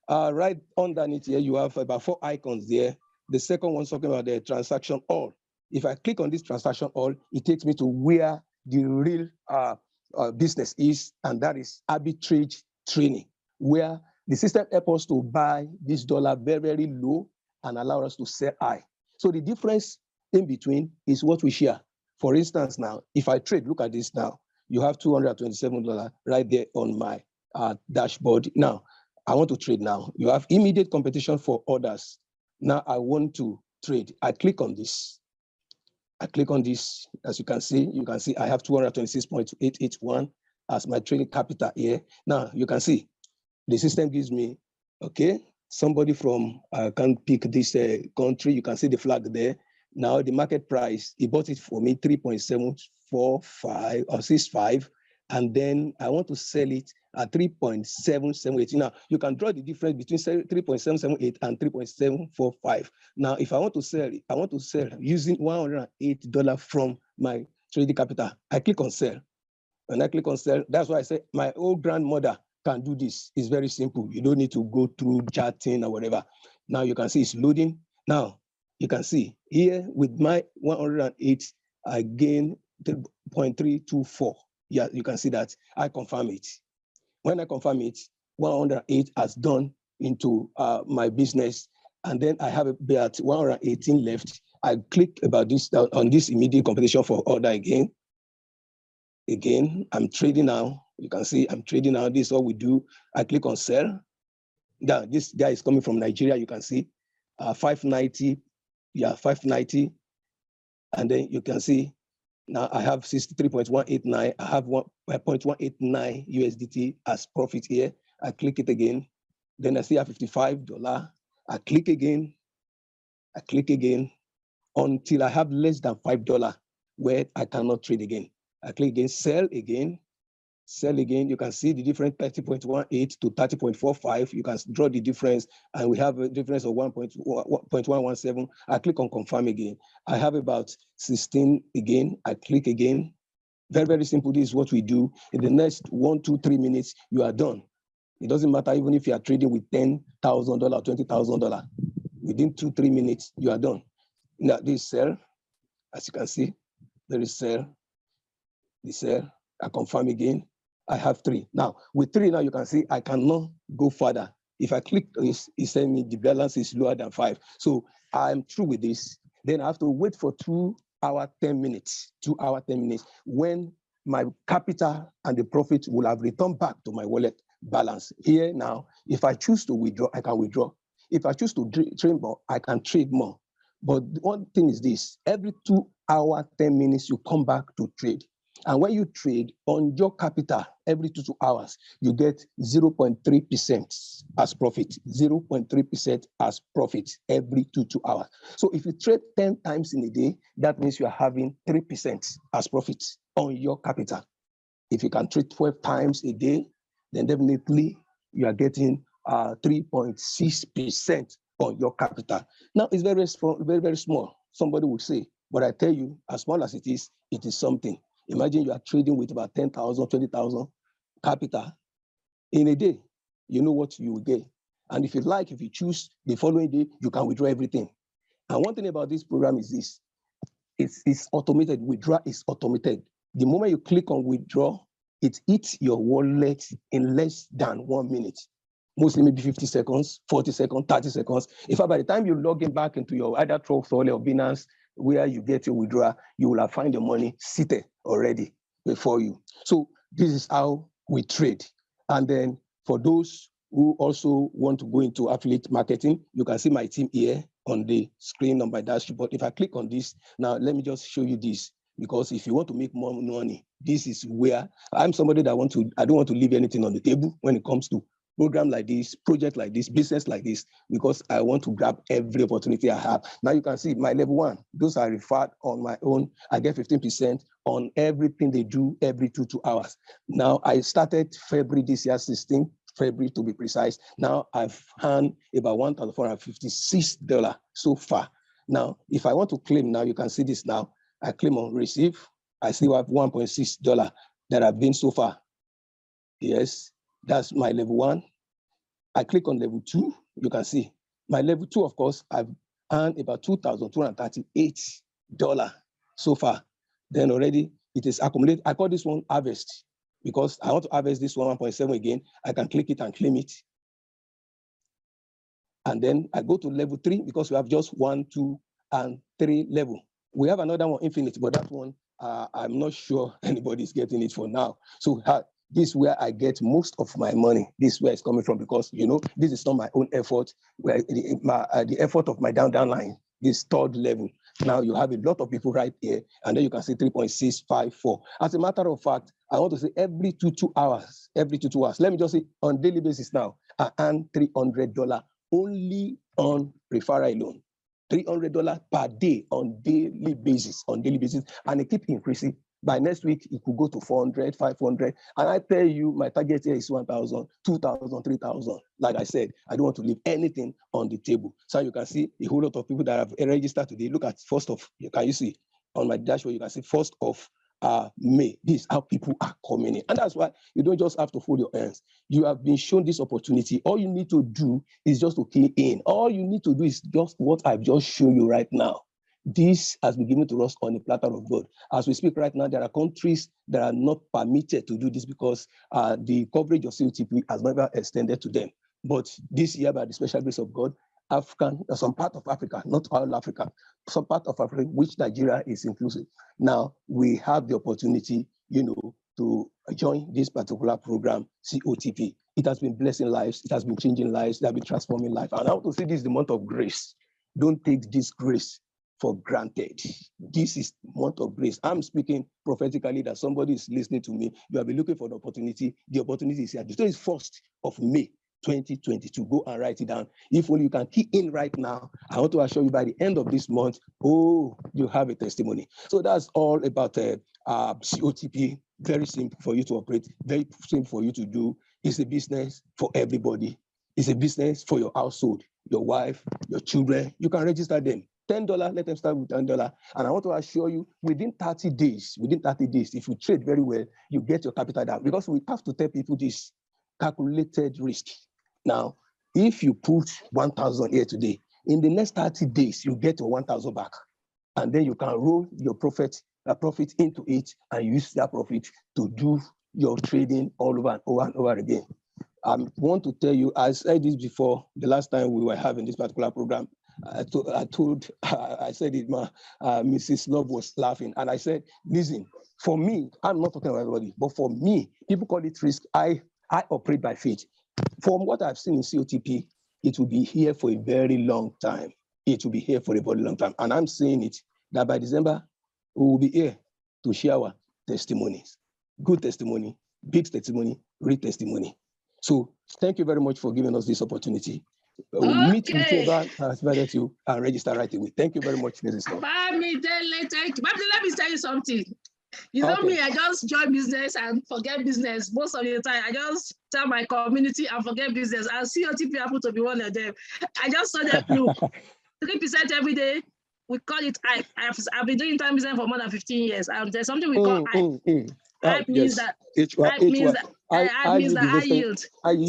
right underneath here, you have about 4 icons there. The second one's talking about the transaction all. If I click on this transaction all, it takes me to where the real business is, and that is arbitrage trading, where the system helps us to buy this dollar very, very low and allow us to sell high. So the difference in between is what we share. For instance, now, if I trade, look at this now, you have $227 right there on my dashboard. Now, I want to trade now. You have immediate competition for orders. Now I want to trade. I click on this. I click on this. As you can see I have 226.881 as my trading capital here. Now you can see the system gives me, okay, somebody from, I can pick this country. You can see the flag there. Now the market price, he bought it for me 3.745 or 65. And then I want to sell it at 3.778. Now you can draw the difference between 3.778 and 3.745. Now, if I want to sell using $108 from my trading capital. I click on sell. When I click on sell, that's why I say my old grandmother can do this. It's very simple. You don't need to go through chatting or whatever. Now you can see it's loading. Now you can see here with my 108, I gain 0.324. Yeah, you can see that. I confirm it. When I confirm it, 108 has done into my business, and then I have about 118 left. I click about this on this immediate competition for order again. Again, I'm trading now. You can see I'm trading now. This is what we do. I click on sell. Now, this guy is coming from Nigeria. You can see 590. Yeah, 590. And then you can see now I have 63.189. I have 1.189 USDT as profit here. I click it again. Then I see a $55. I click again. I click again until I have less than $5 where I cannot trade again. I click again, sell again. Sell again. You can see the difference 30.18 to 30.45. You can draw the difference, and we have a difference of 1.117. I click on confirm again. I have about 16 again. I click again. Very, very simple. This is what we do. In the next 1, 2, 3 minutes, you are done. It doesn't matter even if you are trading with $10,000, $20,000. Within 2, 3 minutes, you are done. Now, this sell, as you can see, there is sell, the sell. I confirm again. I have 3. Now, with 3 now, you can see I cannot go further. If I click this, it says me the balance is lower than 5. So I'm through with this. Then I have to wait for 2 hours, 10 minutes, 2 hours, 10 minutes, when my capital and the profit will have returned back to my wallet balance. Here now, if I choose to withdraw, I can withdraw. If I choose to trade more, I can trade more. But one thing is this, every 2 hours, 10 minutes, you come back to trade. And when you trade on your capital every 2 hours, you get 0.3% as profit, 0.3% as profit every 2 hours. So if you trade 10 times in a day, that means you are having 3% as profit on your capital. If you can trade 12 times a day, then definitely you are getting 3.6% on your capital. Now it's very small, very, very small. Somebody would say, but I tell you, as small as it is something. Imagine you are trading with about 10,000, 20,000 capital in a day. You know what you will get. And if you like, if you choose the following day, you can withdraw everything. And one thing about this program is this. It's automated. Withdraw is automated. The moment you click on withdraw, it hits your wallet in less than 1 minute. Mostly maybe 50 seconds, 40 seconds, 30 seconds. In fact, by the time you log in back into your either Trust or Binance, where you get your withdrawal, you will have found your money seated already before you. So this is how we trade. And then for those who also want to go into affiliate marketing, you can see my team here on the screen on my dashboard. If I click on this, now let me just show you this, because if you want to make more money, this is where I'm somebody that I don't want to leave anything on the table when it comes to program like this, project like this, business like this, because I want to grab every opportunity I have. Now you can see my level 1, those are referred on my own. I get 15% on everything they do every 2 hours. Now I started February this year, 16 February to be precise. Now I've earned about $1,456 so far. Now, if I want to claim now, you can see this now. I claim on receive. I still have $1.6 that I've been so far. Yes. That's my level 1. I click on level 2. You can see my level 2, of course, I've earned about $2,238 so far. Then already it is accumulated. I call this one harvest because I want to harvest this 1.7 again. I can click it and claim it. And then I go to level 3 because we have just 1, 2, and 3 level. We have another one, Infinite, but that one, I'm not sure anybody's getting it for now. So this is where I get most of my money. This is where it's coming from, because, this is not my own effort. Where the effort of my down line, this third level. Now you have a lot of people right here, and then you can see 3.654. As a matter of fact, I want to say every two hours, let me just say on daily basis now, I earn $300 only on referral alone. $300 per day on daily basis, and it keep increasing. By next week, it could go to 400, 500. And I tell you, my target here is 1,000, 2,000, 3,000. Like I said, I don't want to leave anything on the table. So you can see a whole lot of people that have registered today. Look at can you see on my dashboard, you can see 1st of May. This is how people are coming in. And that's why you don't just have to fold your hands. You have been shown this opportunity. All you need to do is just to key in. All you need to do is just what I've just shown you right now. This has been given to us on the platter of God. As we speak right now, there are countries that are not permitted to do this because the coverage of COTP has never extended to them. But this year, by the special grace of God, some part of Africa, not all Africa, some part of Africa, which Nigeria is inclusive. Now we have the opportunity, to join this particular program, COTP. It has been blessing lives. It has been changing lives. It has been transforming life. And I want to say this is the month of grace. Don't take this grace for granted. This is month of grace. I'm speaking prophetically that somebody is listening to me. You have been looking for the opportunity. The opportunity is here. The 1st of May, 2022. Go and write it down. If only you can key in right now, I want to assure you by the end of this month, you have a testimony. So that's all about COTP. Very simple for you to operate, very simple for you to do. It's a business for everybody. It's a business for your household, your wife, your children. You can register them. $10, let them start with $10. And I want to assure you, within 30 days, if you trade very well, you get your capital down. Because we have to tell people this calculated risk. Now, if you put 1,000 here today, in the next 30 days, you get your 1,000 back. And then you can roll your profit into it and use that profit to do your trading all over and over and over again. I want to tell you, I said this before, the last time we were having this particular program, I said it, Mrs. Love was laughing. And I said, listen, for me, I'm not talking about everybody, but for me, people call it risk. I operate by faith. From what I've seen in COTP, it will be here for a very long time. And I'm saying it, that by December, we will be here to share our testimonies. Good testimony, big testimony, real testimony. So thank you very much for giving us this opportunity. We'll meet whichever has invited you and register right away. Thank you very much, Mrs. Love. Let me tell you something. You know me, I just join business and forget business most of the time. I just tell my community and forget business. And COTP happen to be one of them. I just saw that, look, 3% every day. We call it hype. I've been doing time business for more than 15 years. There's something we call hype. Hype means that high yield. So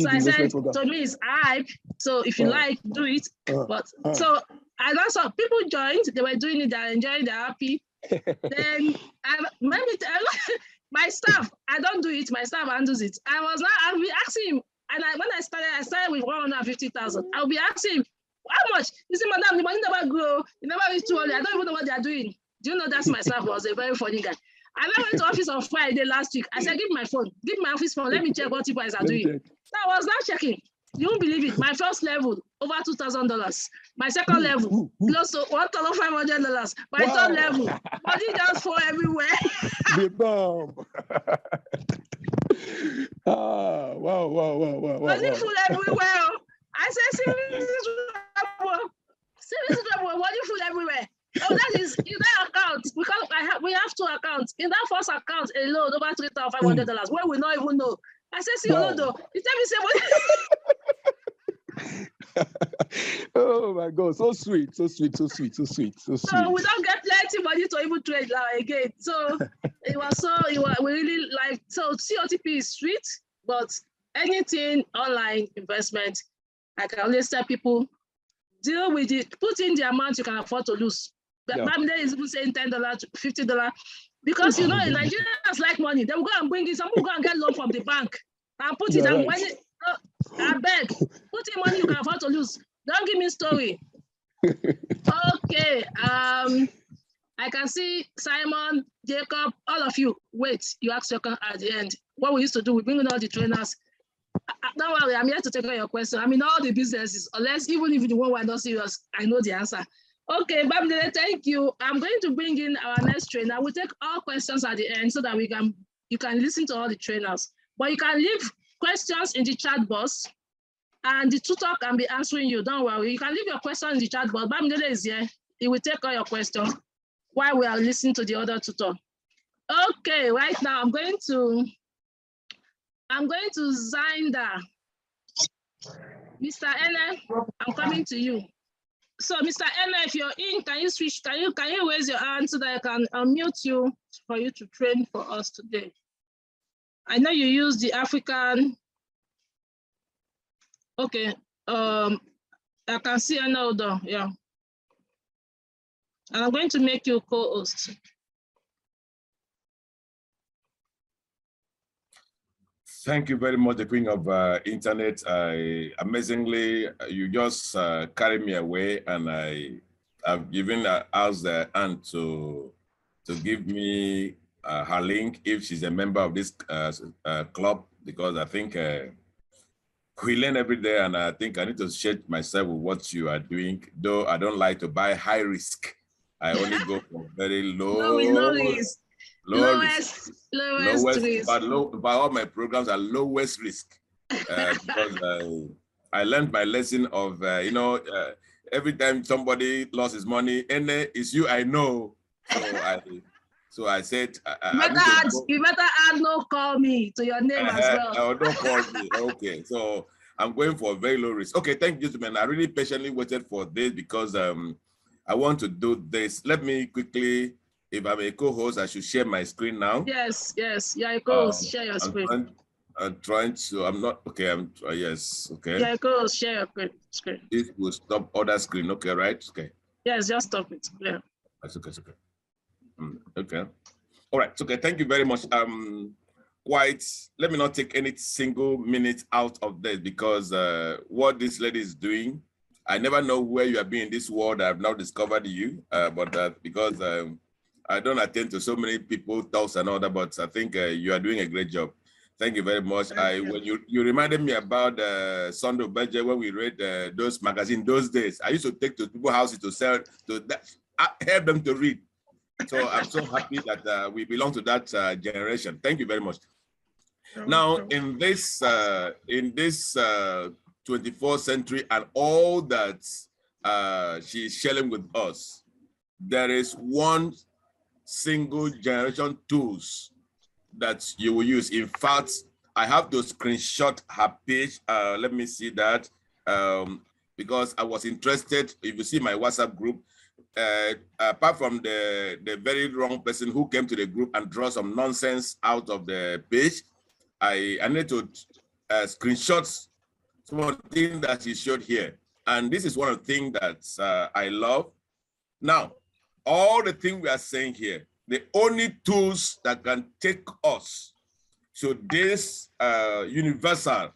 I said, to me, it's hype. So if you like, do it. But so I know some people joined. They were doing it. They're enjoying. They're happy. Then my staff. I don't do it. My staff handles it. I'll be asking him. And when I started with 150,000. I'll be asking him, how much? You see, madam, the money never grow. It never reach 200. I don't even know what they are doing. Do you know that's my staff was a very funny guy. I went to office on Friday last week. I said, give me my phone. Give me my office phone. Let me check what you guys are doing. So I was now checking. You won't believe it. My first level, over $2,000. My second level, close to $1,500. My third level, money just fall everywhere. Big bomb. Wow. Money fall everywhere. I said, seriously, money fall everywhere. Oh, that is in that account, because we have two accounts. In that first account alone, over $3,500, where we don't even know. I said, see, Olodo, you tell me, oh my God, so sweet. So we don't get plenty money to even trade now again. So we really like, so COTP is sweet, but anything online investment, I can always tell people, deal with it, put in the amount you can afford to lose. Bamide is even saying $10 to $50, because you know Nigerians like money. They will go and bring it. Some will go and get loan from the bank and put it. And when I beg, put in money you can afford to lose. Don't give me story. Okay. I can see Simon, Jacob, all of you. Wait, you ask your question at the end. What we used to do, we bring in all the trainers. Don't worry, I'm here to take all your question. I mean, all the businesses, unless even if the one were not serious, I know the answer. Okay, Bamdele, thank you. I'm going to bring in our next trainer. We'll take all questions at the end so that you can listen to all the trainers. But you can leave questions in the chat box and the tutor can be answering you. Don't worry. You can leave your question in the chat box. Bamdele is here. He will take all your questions while we are listening to the other tutor. Okay, right now I'm going to Zinda. Mr. Ene, I'm coming to you. So, Mr. Ene, if you're in, can you switch? Can you raise your hand so that I can unmute you for you to train for us today? I know you use the African. Okay. I can see another. Yeah. And I'm going to make you co-host. Thank you very much, the Queen of Internet. Amazingly, you just carried me away, and I've given asked the aunt to give me her link if she's a member of this club, because I think we learn every day, and I think I need to share myself with what you are doing. Though I don't like to buy high risk, I only go for very low. No risk. Lowest risk. But all my programs are lowest risk because I learned my lesson of every time somebody lost his money, and it's you I know. So I said, you better add no call me to your name as well. Oh, don't call me. Okay, so I'm going for very low risk. Okay, thank you, gentlemen. I really patiently waited for this because I want to do this. Let me quickly. If I'm a co-host, I should share my screen now. Yes. Yeah, a co-host. Share your screen. I'm trying to. I'm not. Okay. Yes. Okay. Yeah, co-host. Share your screen. This will stop other screen. Okay. Right. Okay. Yes. Just stop it. Yeah. That's okay. It's okay. Okay. All right. Okay. Thank you very much. Let me not take any single minute out of this because what this lady is doing, I never know where you have been in this world. I've now discovered you, but because I don't attend to so many people talks and all that, but I think you are doing a great job. Thank you very much. When you reminded me about Sunday budget when we read those magazines those days. I used to take to people's houses to sell help them to read. So I'm so happy that we belong to that generation. Thank you very much. Now in this 24th century and all that she's sharing with us, there is one single generation tools that you will use. In fact, I have to screenshot her page. Let me see that because I was interested. If you see my WhatsApp group, apart from the very wrong person who came to the group and draw some nonsense out of the page, I need to screenshot some of the things that she showed here. And this is one of the things that I love. Now, all the things we are saying here, the only tools that can take us to this universal,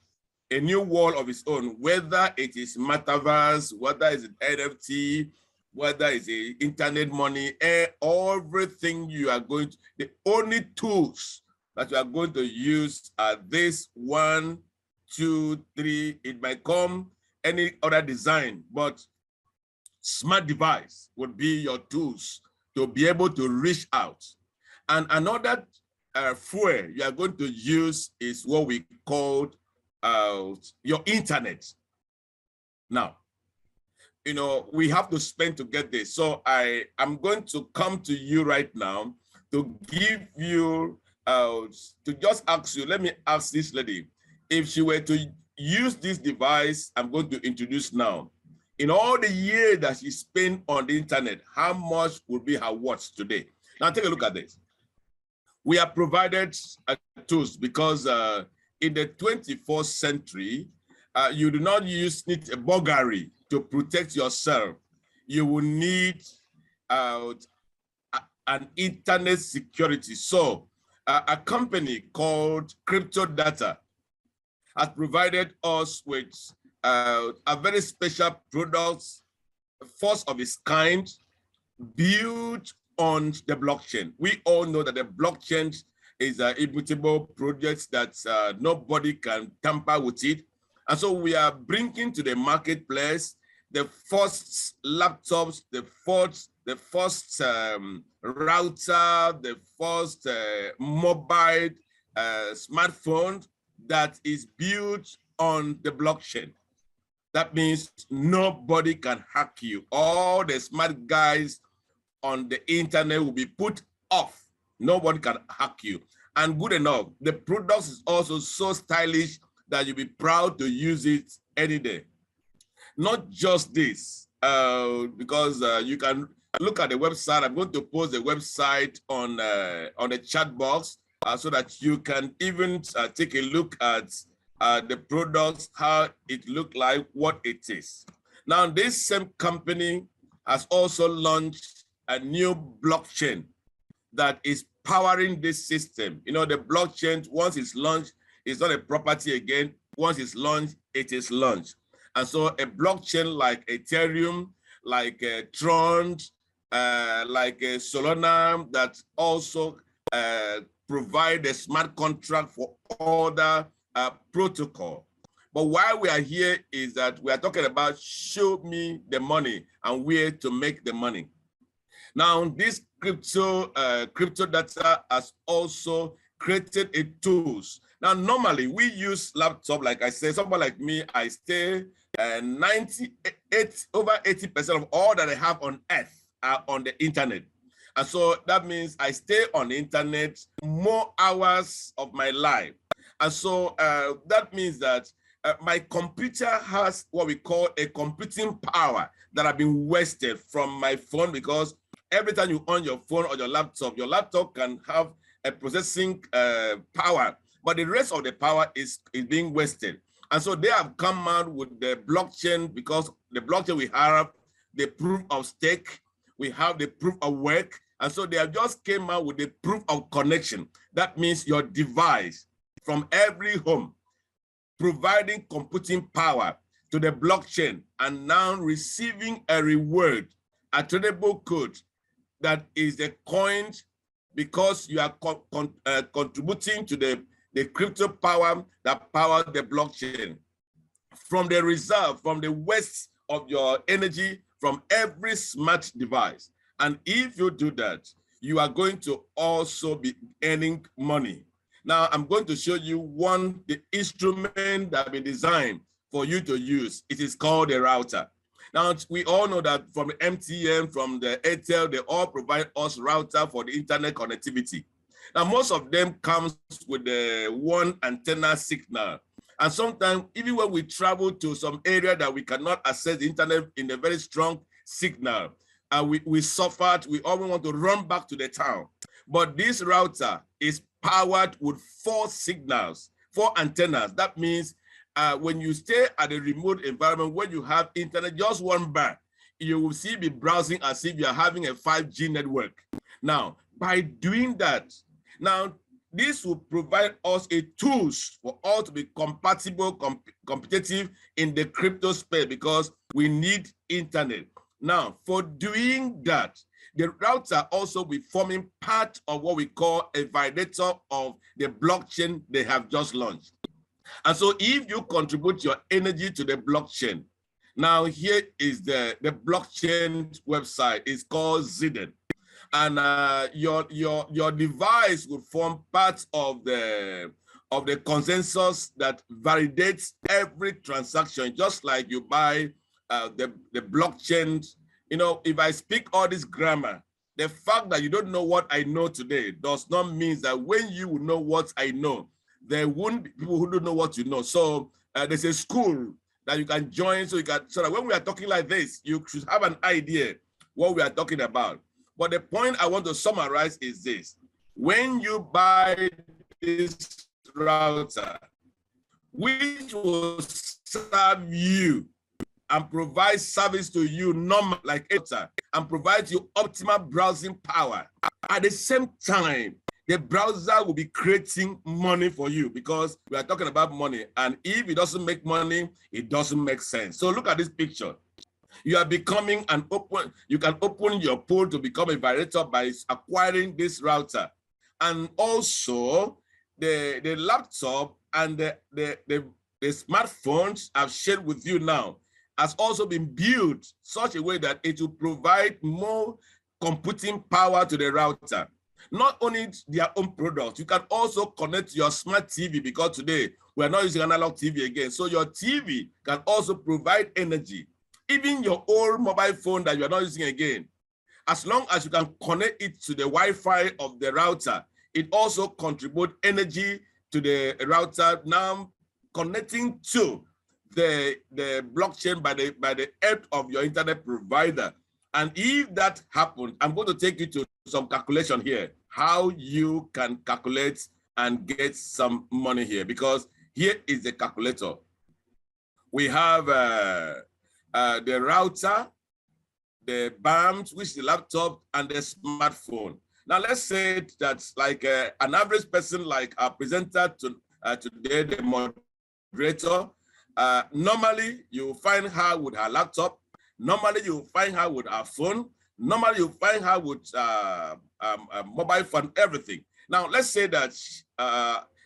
a new world of its own, whether it is metaverse, whether it's NFT, whether it's the internet money, everything you are going to, the only tools that you are going to use are this 1, 2, 3. It might come any other design, but smart device would be your tools to be able to reach out. And another fuel you are going to use is what we call your internet. Now, we have to spend to get this. So I'm going to come to you right now to give you, to just ask you, let me ask this lady, if she were to use this device I'm going to introduce now, in all the years that she spent on the internet, how much would be her worth today? Now take a look at this. We have provided tools because in the 24th century, you do not need a burglary to protect yourself. You will need an internet security. So a company called Crypto Data has provided us with a very special product, first of its kind, built on the blockchain. We all know that the blockchain is an immutable project that nobody can tamper with it. And so we are bringing to the marketplace the first laptops, the first router, the first mobile smartphone that is built on the blockchain. That means nobody can hack you. All the smart guys on the internet will be put off. Nobody can hack you. And good enough, the product is also so stylish that you'll be proud to use it any day. Not just this, because you can look at the website. I'm going to post the website on the chat box so that you can even take a look at the products, how it look like, what it is. Now, this same company has also launched a new blockchain that is powering this system. You know, the blockchain, once it's launched, it's not a property again. Once it's launched, it is launched. And so a blockchain like Ethereum, like Tron, like Solana, that also provide a smart contract for other protocol. But why we are here is that we are talking about show me the money and where to make the money. Now, this crypto data has also created a tools. Now, normally we use laptop, like I said, someone like me, I stay 98, over 80% of all that I have on earth are on the internet. And so that means I stay on the internet more hours of my life. And so that means that my computer has what we call a computing power that have been wasted from my phone, because every time you on your phone or your laptop can have a processing power, but the rest of the power is being wasted. And so they have come out with the blockchain, because the blockchain we have the proof of stake, we have the proof of work. And so they have just came out with the proof of connection. That means your device from every home providing computing power to the blockchain and now receiving a reward, a tradable code that is the coin, because you are contributing to the crypto power that powers the blockchain. From the reserve, from the waste of your energy from every smart device. And if you do that, you are going to also be earning money. Now, I'm going to show you the instrument that has been designed for you to use. It is called a router. Now, we all know that from the MTN, from the Airtel, they all provide us router for the internet connectivity. Now, most of them comes with the one antenna signal. And sometimes, even when we travel to some area that we cannot access the internet in a very strong signal, we suffered, we always want to run back to the town. But this router is powered with 4 signals, 4 antennas. That means when you stay at a remote environment, when you have internet, just one bar, you will see be browsing as if you are having a 5G network. Now, by doing that, now this will provide us a tools for all to be compatible, competitive in the crypto space, because we need internet. Now, for doing that, the router also be forming part of what we call a validator of the blockchain they have just launched. And so if you contribute your energy to the blockchain, now here is the blockchain website. It's called Zidane. And your device will form part of the consensus that validates every transaction, just like you buy the blockchain. You know, if I speak all this grammar, the fact that you don't know what I know today does not mean that when you will know what I know, there won't be people who don't know what you know. So there's a school that you can join, so that when we are talking like this, you should have an idea what we are talking about. But the point I want to summarize is this: when you buy this router, which will serve you and provide service to you normal like router, and provide you optimal browsing power, at the same time, the browser will be creating money for you, because we are talking about money. And if it doesn't make money, it doesn't make sense. So look at this picture. You are becoming an open, you can open your pool to become a vibrator by acquiring this router. And also the laptop and the smartphones I've shared with you now has also been built such a way that it will provide more computing power to the router. Not only their own products, you can also connect your smart TV, because today we are not using analog TV again. So your TV can also provide energy. Even your old mobile phone that you are not using again, as long as you can connect it to the Wi-Fi of the router, it also contributes energy to the router, now connecting to the blockchain by the help of your internet provider. And if that happens, I'm going to take you to some calculation here, how you can calculate and get some money here, because here is the calculator. We have the router, the BAMs, which is the laptop, and the smartphone. Now let's say that's like an average person, like our presenter today, the moderator. Normally you find her with her laptop. Normally you find her with her phone. Normally you find her with a mobile phone, everything. Now let's say that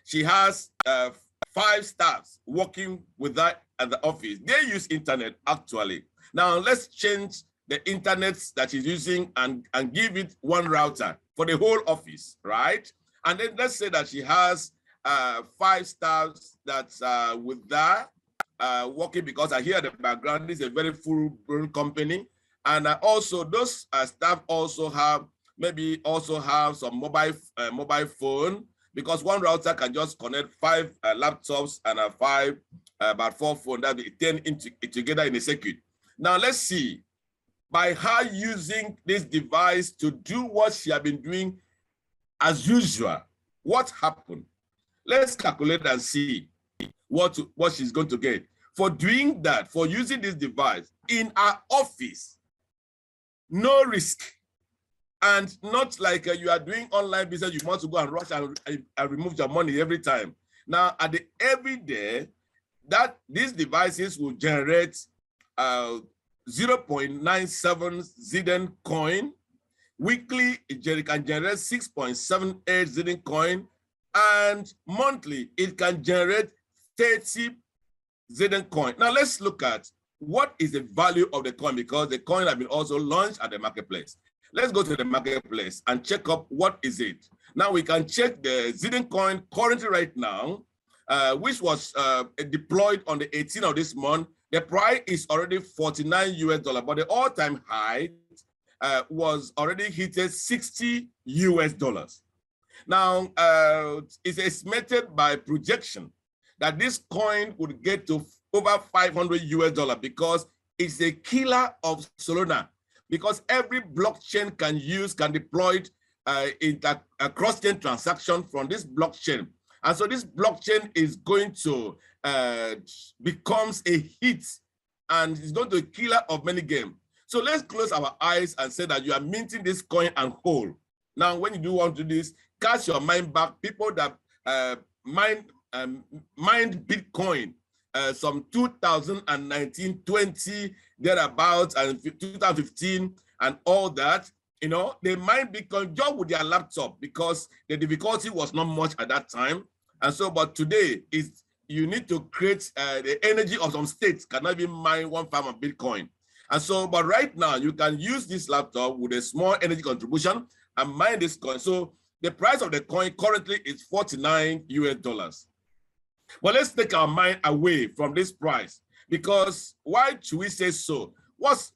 she has 5 staffs working with her at the office. They use internet actually. Now let's change the internet that she's using and give it one router for the whole office, right? And then let's say that she has 5 staffs that's with her working, because I hear the background, this is a very full-blown company. And also those staff also have, maybe also have some mobile phone, because one router can just connect 5 laptops and about 4 phones that be 10 together in a circuit. Now let's see, by her using this device to do what she has been doing as usual, what happened? Let's calculate and see what she's going to get. For doing that, for using this device in our office, no risk. And not like you are doing online business, you want to go and rush and remove your money every time. Now, at the every day, that these devices will generate 0.97 Zidane coin. Weekly, it can generate 6.78 Zidane coin. And monthly, it can generate 30 Zidane coin. Now, let's look at what is the value of the coin, because the coin has been also launched at the marketplace. Let's go to the marketplace and check up what is it. Now we can check the Zidane coin currently right now, which was deployed on the 18th of this month. The price is already $49 US, but the all-time high was already hit $60 US. Now it's estimated by projection that this coin would get to over $500 US, because it's a killer of Solana. Because every blockchain can deploy a cross-chain transaction from this blockchain. And so this blockchain is going to becomes a hit, and it's going to be a killer of many games. So let's close our eyes and say that you are minting this coin and hold. Now, when you do want to do this, cast your mind back. People that mined Bitcoin, some 2019, 20, thereabouts, and 2015, and all that, you know, they might be just with their laptop, because the difficulty was not much at that time. And so, but today is you need to create the energy of some states cannot even mine 1 farm of Bitcoin. And so, but right now you can use this laptop with a small energy contribution and mine this coin. So the price of the coin currently is $49 US. But let's take our mind away from this price, because why should we say so? What's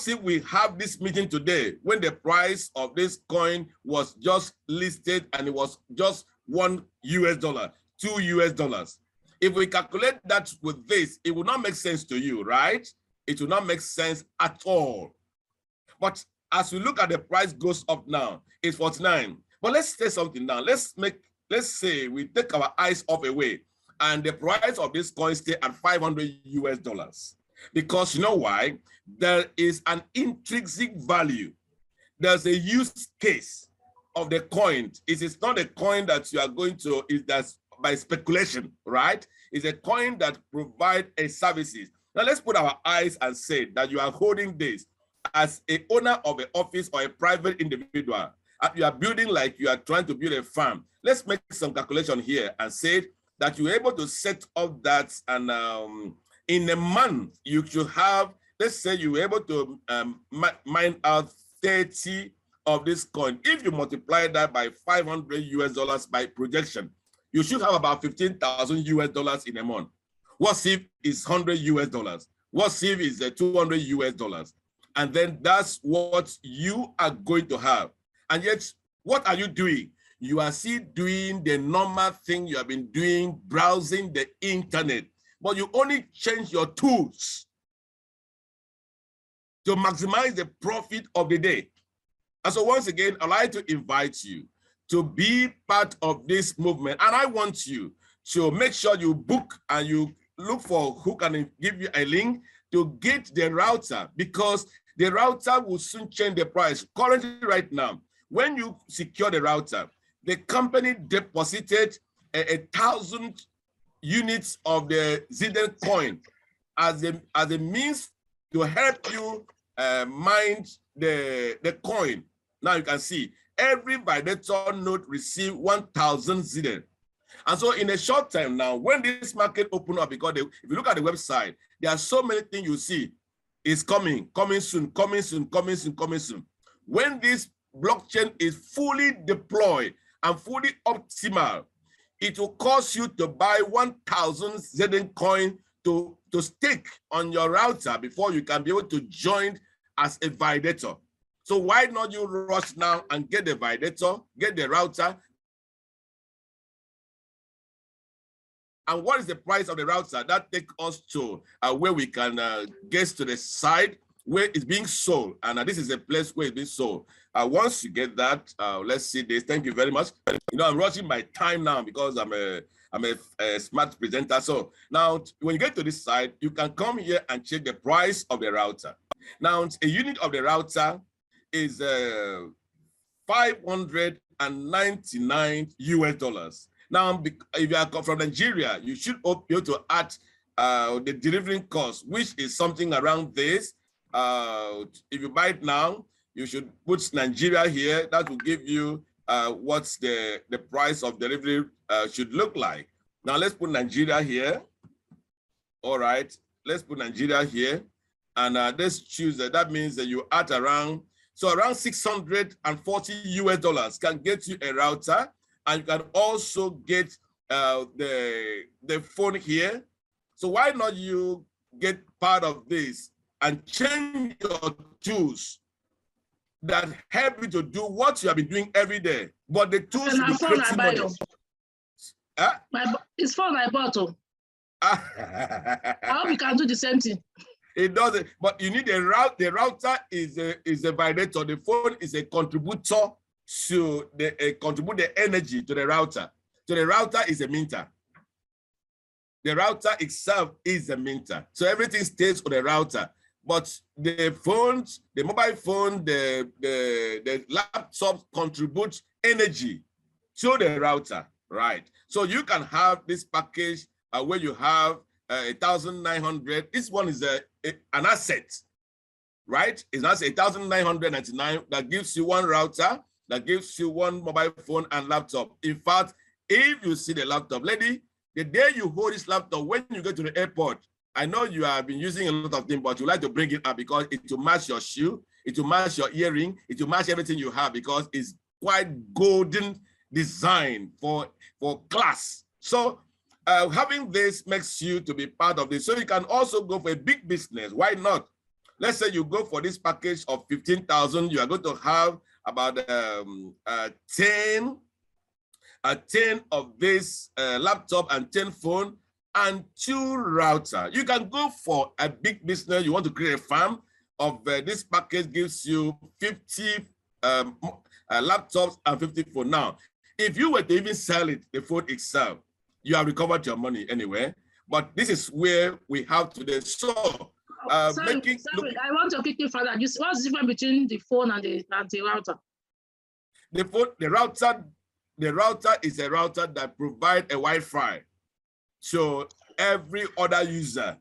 if we have this meeting today when the price of this coin was just listed and it was just $1 US, $2 US? If we calculate that with this, it will not make sense to you, right? It will not make sense at all. But as we look at the price goes up now, it's 49. But let's say something now. Let's say we take our eyes off away, and the price of this coin stay at $500 US. Because you know why? There is an intrinsic value. There's a use case of the coin. It is not a coin that you are going to, that's by speculation, right? It's a coin that provides a services. Now let's put our eyes and say that you are holding this as a owner of an office or a private individual. You are building like you are trying to build a farm. Let's make some calculation here and say that you're able to set up that, and in a month you should have, let's say you were able to mine out 30 of this coin. If you multiply that by $500 by projection, you should have about $15,000 in a month. What if it's $100? What if it's $200? And then that's what you are going to have. And yet, what are you doing? You are still doing the normal thing you have been doing, browsing the internet, but you only change your tools to maximize the profit of the day. And so once again, I'd like to invite you to be part of this movement. And I want you to make sure you book and you look for who can give you a link to get the router, because the router will soon change the price. Currently, right now, when you secure the router, the company deposited 1,000 units of the Zidane coin as a means to help you mine the coin. Now you can see every validator node receive 1,000 Zidane. And so in a short time now, when this market open up, because if you look at the website, there are so many things you see. It's coming soon, coming soon, coming soon, coming soon. When this blockchain is fully deployed and fully optimal, it will cost you to buy 1,000 Zidane coin to stake on your router before you can be able to join as a validator. So why not you rush now and get the validator, get the router? And what is the price of the router? That takes us to where we can get to the side where it's being sold. And this is a place where it's being sold. Once you get that, let's see this. Thank you very much. You know, I'm rushing my time now because I'm a smart presenter. So now when you get to this side, you can come here and check the price of the router. Now, a unit of the router is $599. Now, if you are from Nigeria, you should be able to add the delivering cost, which is something around this. If you buy it now, you should put Nigeria here. That will give you what's the price of delivery should look like. Now, let's put Nigeria here. All right, let's put Nigeria here. And let's choose that. That means that you add around, so around $640 can get you a router. And you can also get the phone here. So why not you get part of this and change your tools that help you to do what you have been doing every day? But the tools will be creating money. It's phone I bought. I hope you can do the same thing. It doesn't, but you need a route. The router is a validator. The phone is a contributor to contribute the energy to the router. So the router is a minter. The router itself is a minter. So everything stays on the router. But the phones, the mobile phone, the laptops contribute energy to the router, right? So you can have this package where you have 1,900. This one is an asset, right? It's not 1,999 that gives you one router, that gives you one mobile phone and laptop. In fact, if you see the laptop, lady, the day you hold this laptop, when you go to the airport, I know you have been using a lot of things, but you like to bring it up because it will match your shoe, it will match your earring, it will match everything you have because it's quite golden design for class. So having this makes you to be part of this. So you can also go for a big business. Why not? Let's say you go for this package of 15,000, you are going to have about 10 of this laptop and 10 phone and 2 router. You can go for a big business. You want to create a farm of this package gives you 50 laptops and 50 phone. Now, if you were to even sell it, the phone itself, you have recovered your money anyway. But this is where we have today. So, sorry, I want to quickly further. What's the difference between the phone and the router? The router is a router that provides a Wi-Fi. So every other user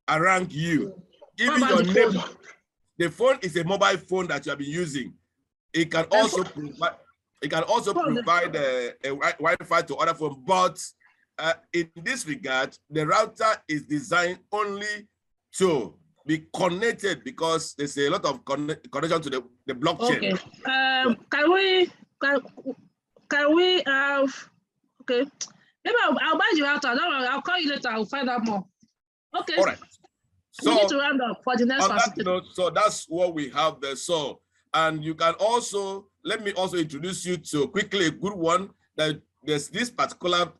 around you. What Even about your the neighbor. phone? The phone is a mobile phone that you have been using. It can also provide. It can also provide a Wi-Fi to other phones, but in this regard, the router is designed only to be connected because there's a lot of connection to the blockchain. Okay. Can we have? Okay. Maybe I'll buy the router. Don't worry. I'll call you later. I'll find out more. Okay. All right. So we need to round up for the next facilitator. So that's what we have there. So, and you can also, let me also introduce you to quickly a good one, that there's this particular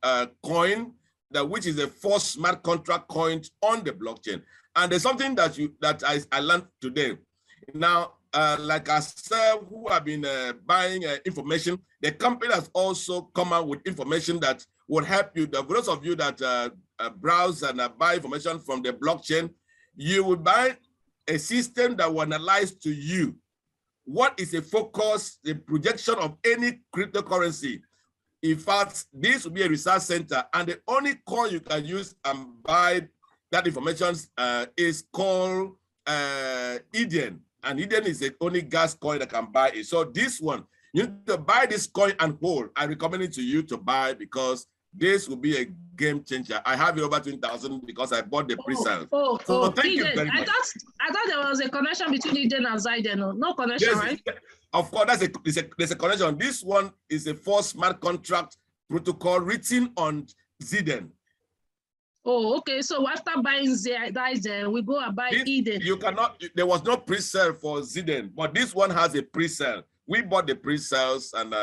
coin that which is a first smart contract coin on the blockchain. And there's something that I learned today. Now, like I said, who have been buying information, the company has also come out with information that would help you. For those of you that browse and buy information from the blockchain, you will buy a system that will analyze to you what is a focus, the projection of any cryptocurrency. In fact, this will be a research center, and the only coin you can use and buy that information is called Eden. And Eden is the only gas coin that can buy it. So this one, you need to buy this coin and hold. I recommend it to you to buy because this will be a game changer. I have it over 20,000 because I bought the pre-sale. So thank you very much. I thought there was a connection between Eden and Ziden. No connection, yes, right? Of course, there's a connection. This one is a first smart contract protocol written on Ziden. Oh, okay. So after buying Ziden, we go and buy Eden. You cannot. There was no pre-sale for Ziden, but this one has a pre-sale. We bought the pre-sales, and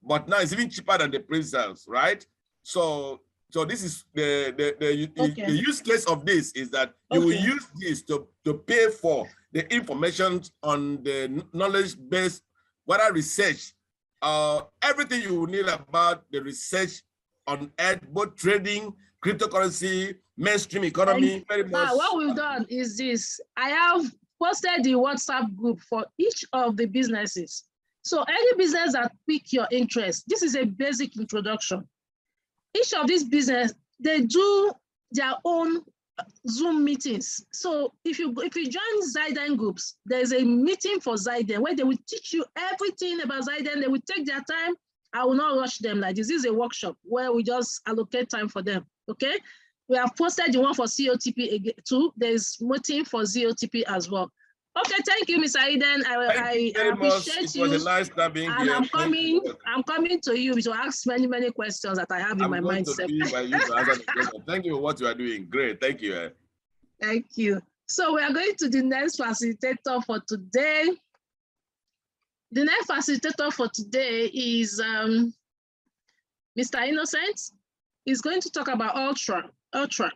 but now it's even cheaper than the pre-sales, right? So this is the use case of this is that you will use this to pay for the information on the knowledge base, whether research, everything you will need about the research on earth, both trading, cryptocurrency, mainstream economy. Very much. What we've done is this. I have posted the WhatsApp group for each of the businesses. So any business that piques your interest, this is a basic introduction. Each of these businesses, they do their own Zoom meetings. So if you join Ziden groups, there's a meeting for Ziden where they will teach you everything about Ziden. They will take their time. I will not rush them like this. This is a workshop where we just allocate time for them, okay? We have posted the one for COTP too. There's meeting for ZOTP as well. Okay, thank you, Mr. Eden. I appreciate you. It was a nice time being and here. I'm coming to you to ask many questions that I have in my mindset. Thank you for what you are doing. Great, thank you. Thank you. So we are going to the next facilitator for today. The next facilitator for today is Mr. Innocent. He's going to talk about Ultra.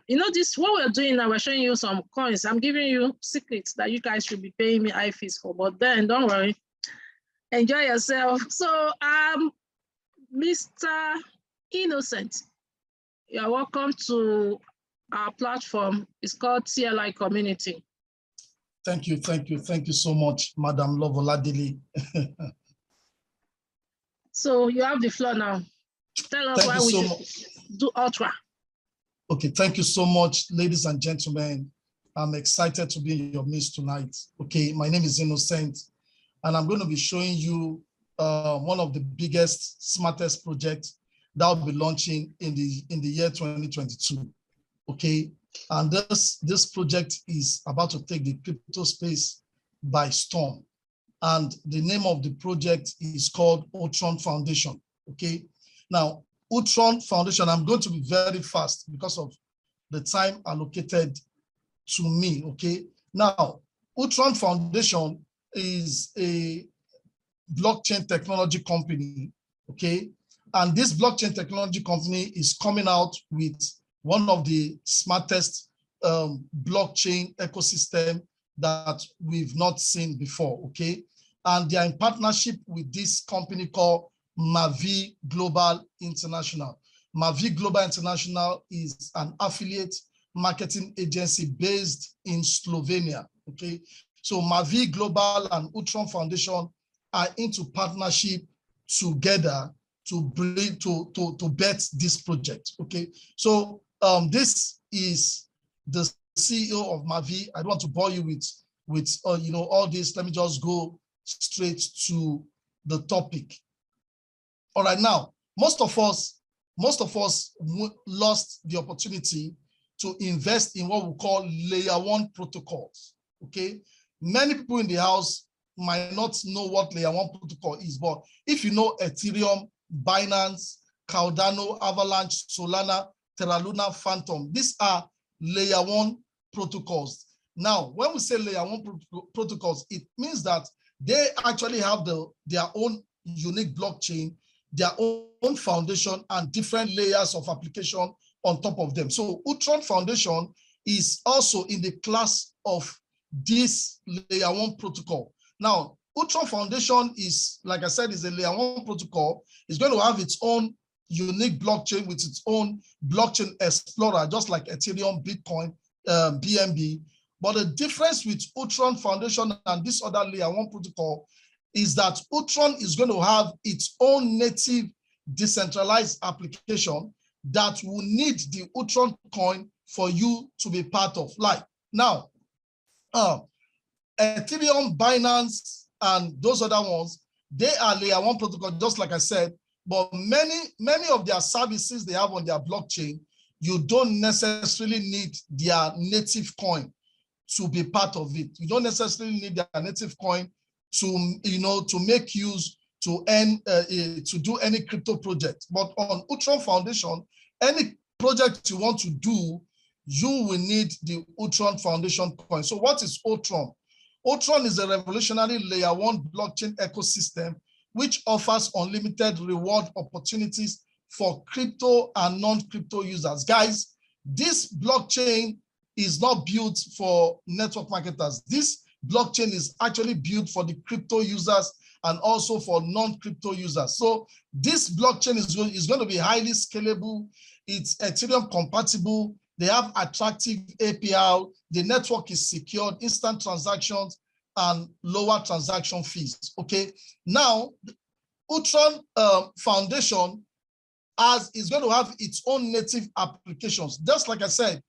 You know this, what we're doing now, we're showing you some coins. I'm giving you secrets that you guys should be paying me high fees for, but then don't worry, enjoy yourself. So Mr. Innocent, you're welcome to our platform. It's called TLI Community. Thank you so much, Madam Love Oladele. So you have the floor now. Tell us why we should do Ultra. Okay, thank you so much, ladies and gentlemen. I'm excited to be in your midst tonight. Okay, my name is Innocent, and I'm going to be showing you one of the biggest, smartest projects that will be launching in the year 2022. Okay, and this project is about to take the crypto space by storm. And the name of the project is called Ultron Foundation. Okay, now Ultron Foundation, I'm going to be very fast because of the time allocated to me, okay? Now, Ultron Foundation is a blockchain technology company, okay? And this blockchain technology company is coming out with one of the smartest blockchain ecosystem that we've not seen before, okay? And they are in partnership with this company called Mavi Global International. Mavi Global International is an affiliate marketing agency based in Slovenia. Okay, so Mavi Global and Ultron Foundation are into partnership together to bring to bet this project. Okay, so this is the CEO of Mavi. I don't want to bore you with all this. Let me just go straight to the topic. All right, now, most of us lost the opportunity to invest in what we call layer one protocols, okay? Many people in the house might not know what layer one protocol is, but if you know Ethereum, Binance, Cardano, Avalanche, Solana, Terra Luna, Phantom, these are layer one protocols. Now, when we say layer one protocols, it means that they actually have their own unique blockchain, their own foundation, and different layers of application on top of them. So Utron Foundation is also in the class of this layer one protocol. Now, Utron Foundation is, like I said, is a layer one protocol. It's going to have its own unique blockchain with its own blockchain explorer, just like Ethereum, Bitcoin, BNB. But the difference with Utron Foundation and this other layer one protocol is that Utron is going to have its own native decentralized application that will need the Utron coin for you to be part of. Like now, Ethereum, Binance, and those other ones, they are layer one protocol, just like I said, but many of their services they have on their blockchain, you don't necessarily need their native coin to be part of it. You don't necessarily need their native coin to make use to do any crypto project. But on Utron Foundation, any project you want to do, you will need the Utron Foundation coin. So what is Utron? Utron is a revolutionary layer one blockchain ecosystem which offers unlimited reward opportunities for crypto and non-crypto users. Guys, this blockchain is not built for network marketers. This blockchain is actually built for the crypto users and also for non-crypto users. So this blockchain is going to be highly scalable. It's Ethereum compatible. They have attractive API. The network is secured, instant transactions, and lower transaction fees. Okay. Now, Utron Foundation is going to have its own native applications. Just like I said,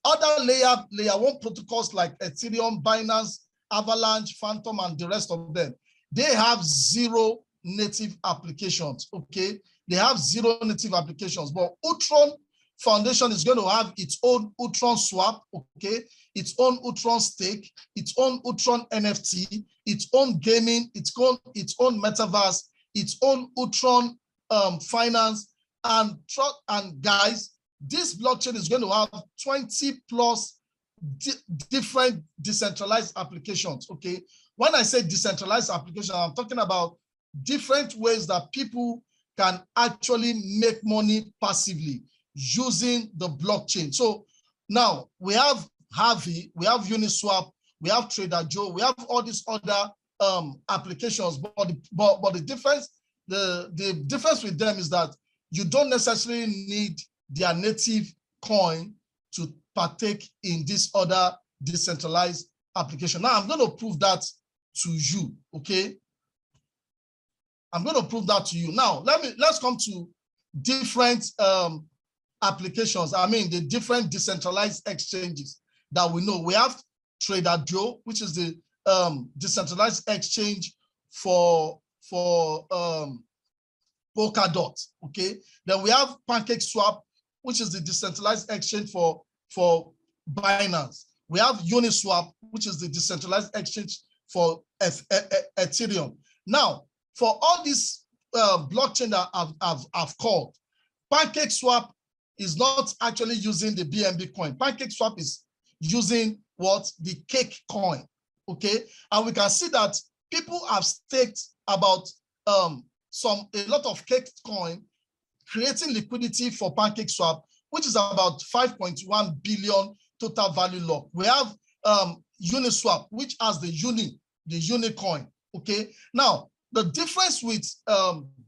other layer one protocols like Ethereum, Binance, Avalanche, Phantom, and the rest of them, they have zero native applications. Okay. They have zero native applications, but Utron Foundation is going to have its own Utron swap, okay, its own Utron stake, its own Utron NFT, its own gaming, its own metaverse, its own Utron finance, and guys, this blockchain is going to have 20 plus different decentralized applications. Okay, when I say decentralized application, I'm talking about different ways that people can actually make money passively using the blockchain. So now we have Harvey, we have Uniswap, we have Trader Joe, we have all these other applications, but the difference with them is that you don't necessarily need their native coin to partake in this other decentralized application. Now I'm going to prove that to you, okay? I'm going to prove that to you. Now let's come to different applications. I mean, the different decentralized exchanges that we know. We have Trader Joe, which is the decentralized exchange for Polkadot. Okay. Then we have PancakeSwap, which is the decentralized exchange for Binance. We have Uniswap, which is the decentralized exchange for Ethereum. Now, for all these blockchain that I've called, PancakeSwap is not actually using the BNB coin. PancakeSwap is using what? The cake coin, okay? And we can see that people have staked about a lot of cake coin, creating liquidity for PancakeSwap, which is about 5.1 billion total value lock. We have Uniswap, which has the uni coin, okay? Now, the difference with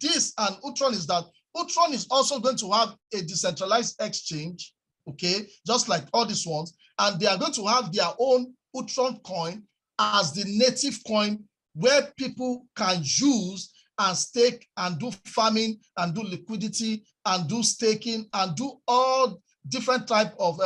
this and Utron is that Utron is also going to have a decentralized exchange, okay, just like all these ones, and they are going to have their own Utron coin as the native coin where people can use and stake and do farming and do liquidity and do staking and do all different type of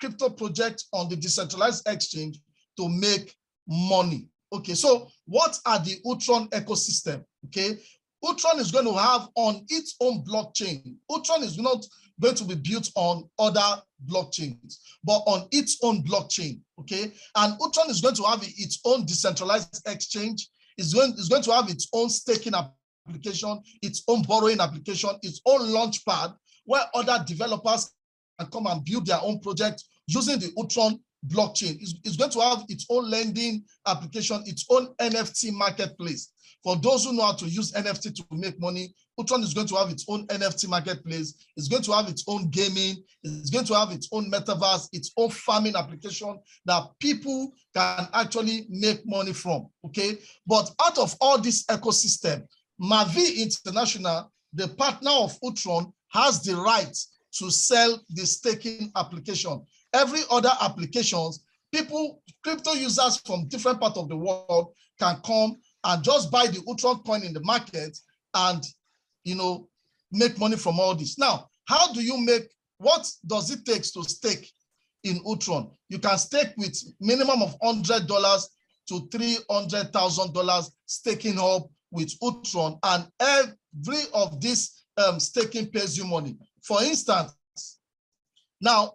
crypto project on the decentralized exchange to make money. Okay, so what are the Utron ecosystem? Okay, Utron is going to have on its own blockchain. Utron is not going to be built on other blockchains, but on its own blockchain. Okay, and Utron is going to have its own decentralized exchange. It's going to have its own staking application, its own borrowing application, its own launch pad, where other developers can come and build their own project using the Utron blockchain. It's going to have its own lending application, its own NFT marketplace. For those who know how to use NFT to make money, Utron is going to have its own NFT marketplace. It's going to have its own gaming. It's going to have its own metaverse, its own farming application that people can actually make money from, okay? But out of all this ecosystem, Mavi International, the partner of Utron, has the right to sell the staking application. Every other applications, people, crypto users from different parts of the world can come and just buy the Utron coin in the market and, make money from all this. Now, how do you make, what does it take to stake in Utron? You can stake with minimum of $100 to $300,000 staking up with Utron, and every of this staking pays you money. For instance, now,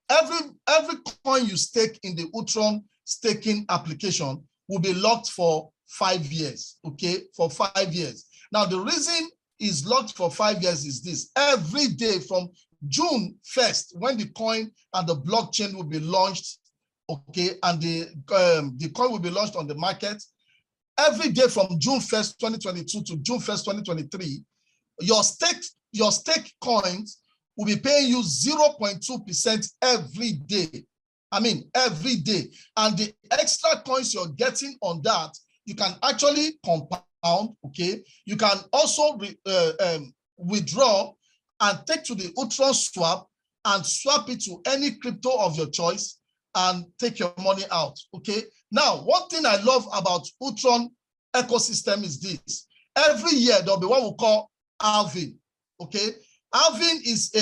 every coin you stake in the Utron staking application will be locked for 5 years, okay, for 5 years. Now, the reason is locked for 5 years is this: every day from June 1st, when the coin and the blockchain will be launched, okay, and the coin will be launched on the market, every day from June 1st, 2022 to June 1st, 2023, your stake coins will be paying you 0.2% every day. I mean, every day. And the extra coins you're getting on that, you can actually compound, okay? You can also withdraw and take to the Utron swap and swap it to any crypto of your choice and take your money out, okay? Now, one thing I love about Utron ecosystem is this. Every year, there'll be what we call halving, okay? Halving is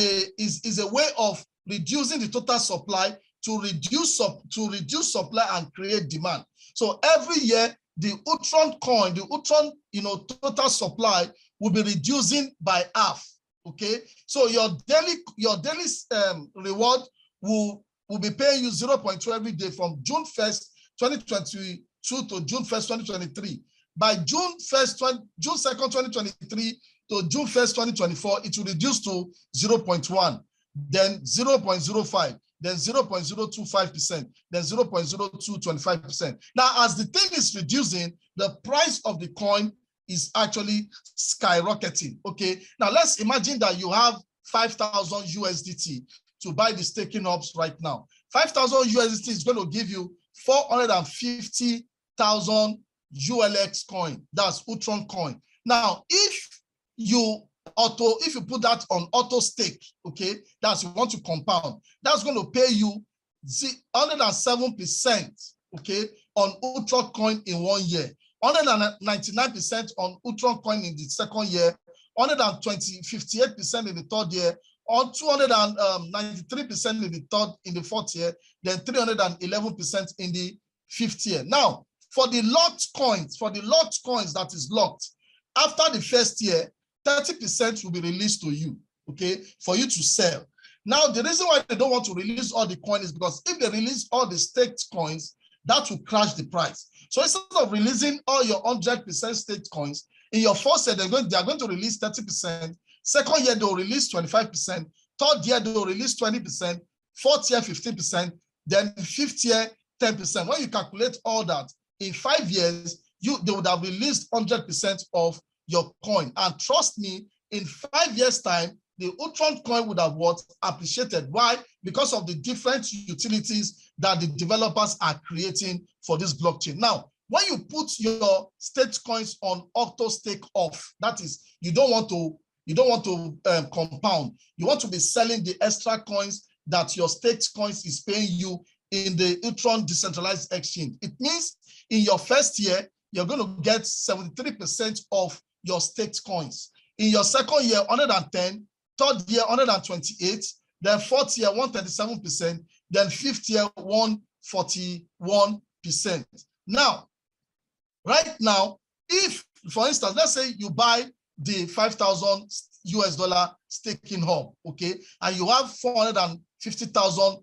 a way of reducing the total supply to reduce supply and create demand. So every year, the Utron coin, the Utron total supply will be reducing by half. Okay, so your daily reward will be paying you 0.2 every day from June 1st, 2022 to June 1st, 2023. By June 2nd, 2023 to June 1st, 2024, it will reduce to 0.1, then 0.05, then 0.025%, then 0.0225%. Now, as the thing is reducing, the price of the coin is actually skyrocketing, okay? Now, let's imagine that you have 5,000 USDT to buy the staking ops right now. 5,000 USDT is going to give you 450,000 ULX coin, that's Utron coin. Now, if you put that on auto stake, okay, that's you want to compound, that's going to pay you 107%, okay, on Utron coin in 1 year, 199% on Utron coin in the second year, 58% in the third year, on 293% in the fourth year, then 311% in the fifth year. Now, for the locked coins that is locked, after the first year, 30% will be released to you, okay, for you to sell. Now, the reason why they don't want to release all the coins is because if they release all the staked coins, that will crash the price. So instead of releasing all your 100% staked coins, in your first year, they are going to release 30%. Second year, they'll release 25%. Third year, they'll release 20%. Fourth year, 15%. Then fifth year, 10%. When you calculate all that, in 5 years, they would have released 100% of your coin. And trust me, in 5 years' time, the Utron coin would have appreciated. Why? Because of the different utilities that the developers are creating for this blockchain. Now, when you put your staked coins on auto stake off, that is, you don't want to compound. You want to be selling the extra coins that your staked coins is paying you in the Utron decentralized exchange. It means in your first year, you're going to get 73% of your staked coins. In your second year, 110, third year, 128, then fourth year, 137%, then fifth year 141%. Now, right now, if, for instance, let's say you buy the 5,000 US dollar staking hub, okay, and you have 450,000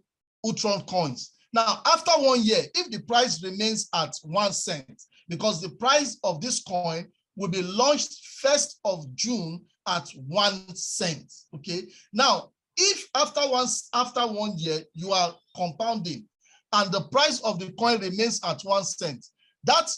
Utron coins. Now, after 1 year, if the price remains at 1 cent, because the price of this coin will be launched 1st of June at 1 cent, okay? Now, if after 1 year, you are compounding and the price of the coin remains at 1 cent, that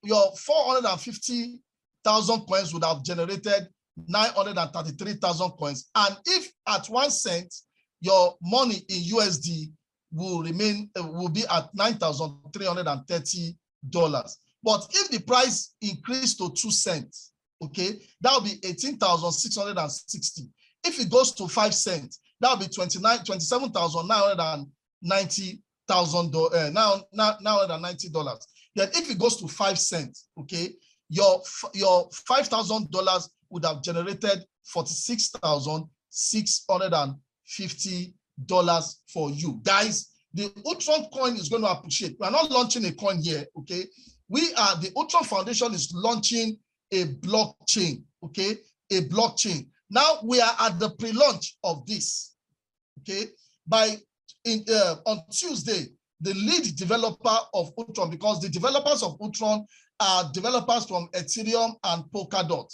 your 450,000 coins would have generated 933,000 coins. And if at 1 cent, your money in USD will remain, will be at $9,330. But if the price increased to 2 cents, okay, that will be 18,660. If it goes to 5 cents, that will be $27,990,000. Then if it goes to 5 cents, okay, your $5,000 would have generated $46,650 for you. Guys, the Utron coin is going to appreciate. We are not launching a coin here, okay? The Utron Foundation is launching a blockchain, okay? A blockchain. Now we are at the pre-launch of this, okay? On Tuesday, the lead developer of Utron, because the developers of Utron are developers from Ethereum and Polkadot.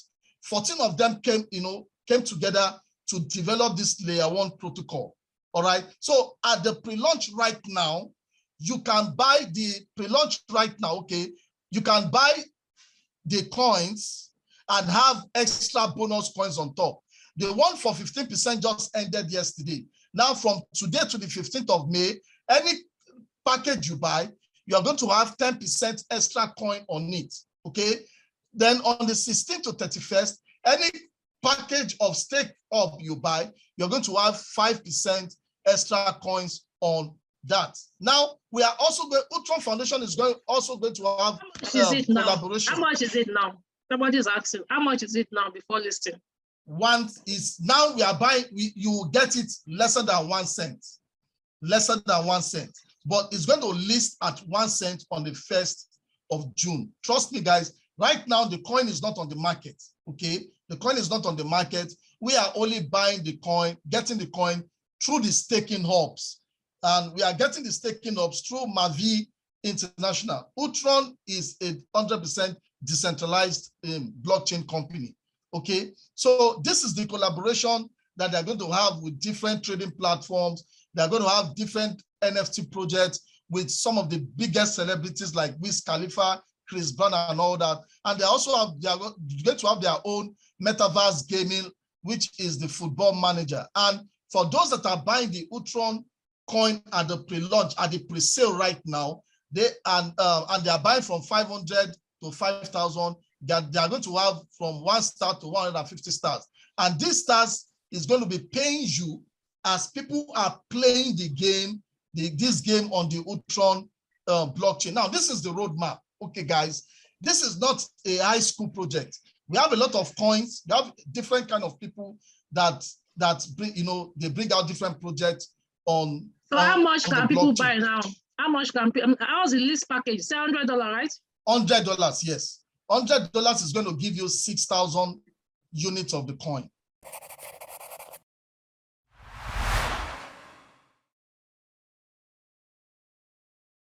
14 of them came together to develop this layer 1 protocol. All right. So at the pre-launch right now, you can buy the pre-launch right now. Okay. You can buy the coins and have extra bonus coins on top. The one for 15% just ended yesterday. Now from today to the 15th of May, any package you buy, you are going to have 10% extra coin on it. Okay. Then on the 16th to 31st, any package of stake up you buy, you're going to have 5% extra coins on that. Now we are also going, Utron Foundation is also going to have collaboration. How much is it now? Somebody is asking, how much is it now before listing? One is now we are buying, you will get it lesser than 1 cent. Lesser than 1 cent. But it's going to list at 1 cent on the 1st of June. Trust me, guys, right now the coin is not on the market. Okay, the coin is not on the market. We are only buying the coin, getting the coin through the staking hubs. And we are getting the staking hubs through Mavi International. Utron is a 100% decentralized blockchain company. Okay, so this is the collaboration that they're going to have with different trading platforms. They're going to have different NFT projects with some of the biggest celebrities like Wiz Khalifa, Chris Brown, and all that. And they also they are going to have their own metaverse gaming, which is the Football Manager. And for those that are buying the Utron coin at the pre-launch, at the pre-sale right now, they are buying from 500 to 5,000. They are going to have from 1 star to 150 stars. And these stars is going to be paying you as people are playing the game, this game on the Utron blockchain. Now, this is the roadmap. Okay, guys, this is not a high school project. We have a lot of coins. We have different kind of people that bring, they bring out different projects on. So how much can people buy now? How much can people? How's the list package? $700, right? $100, yes. $100 is going to give you 6,000 units of the coin.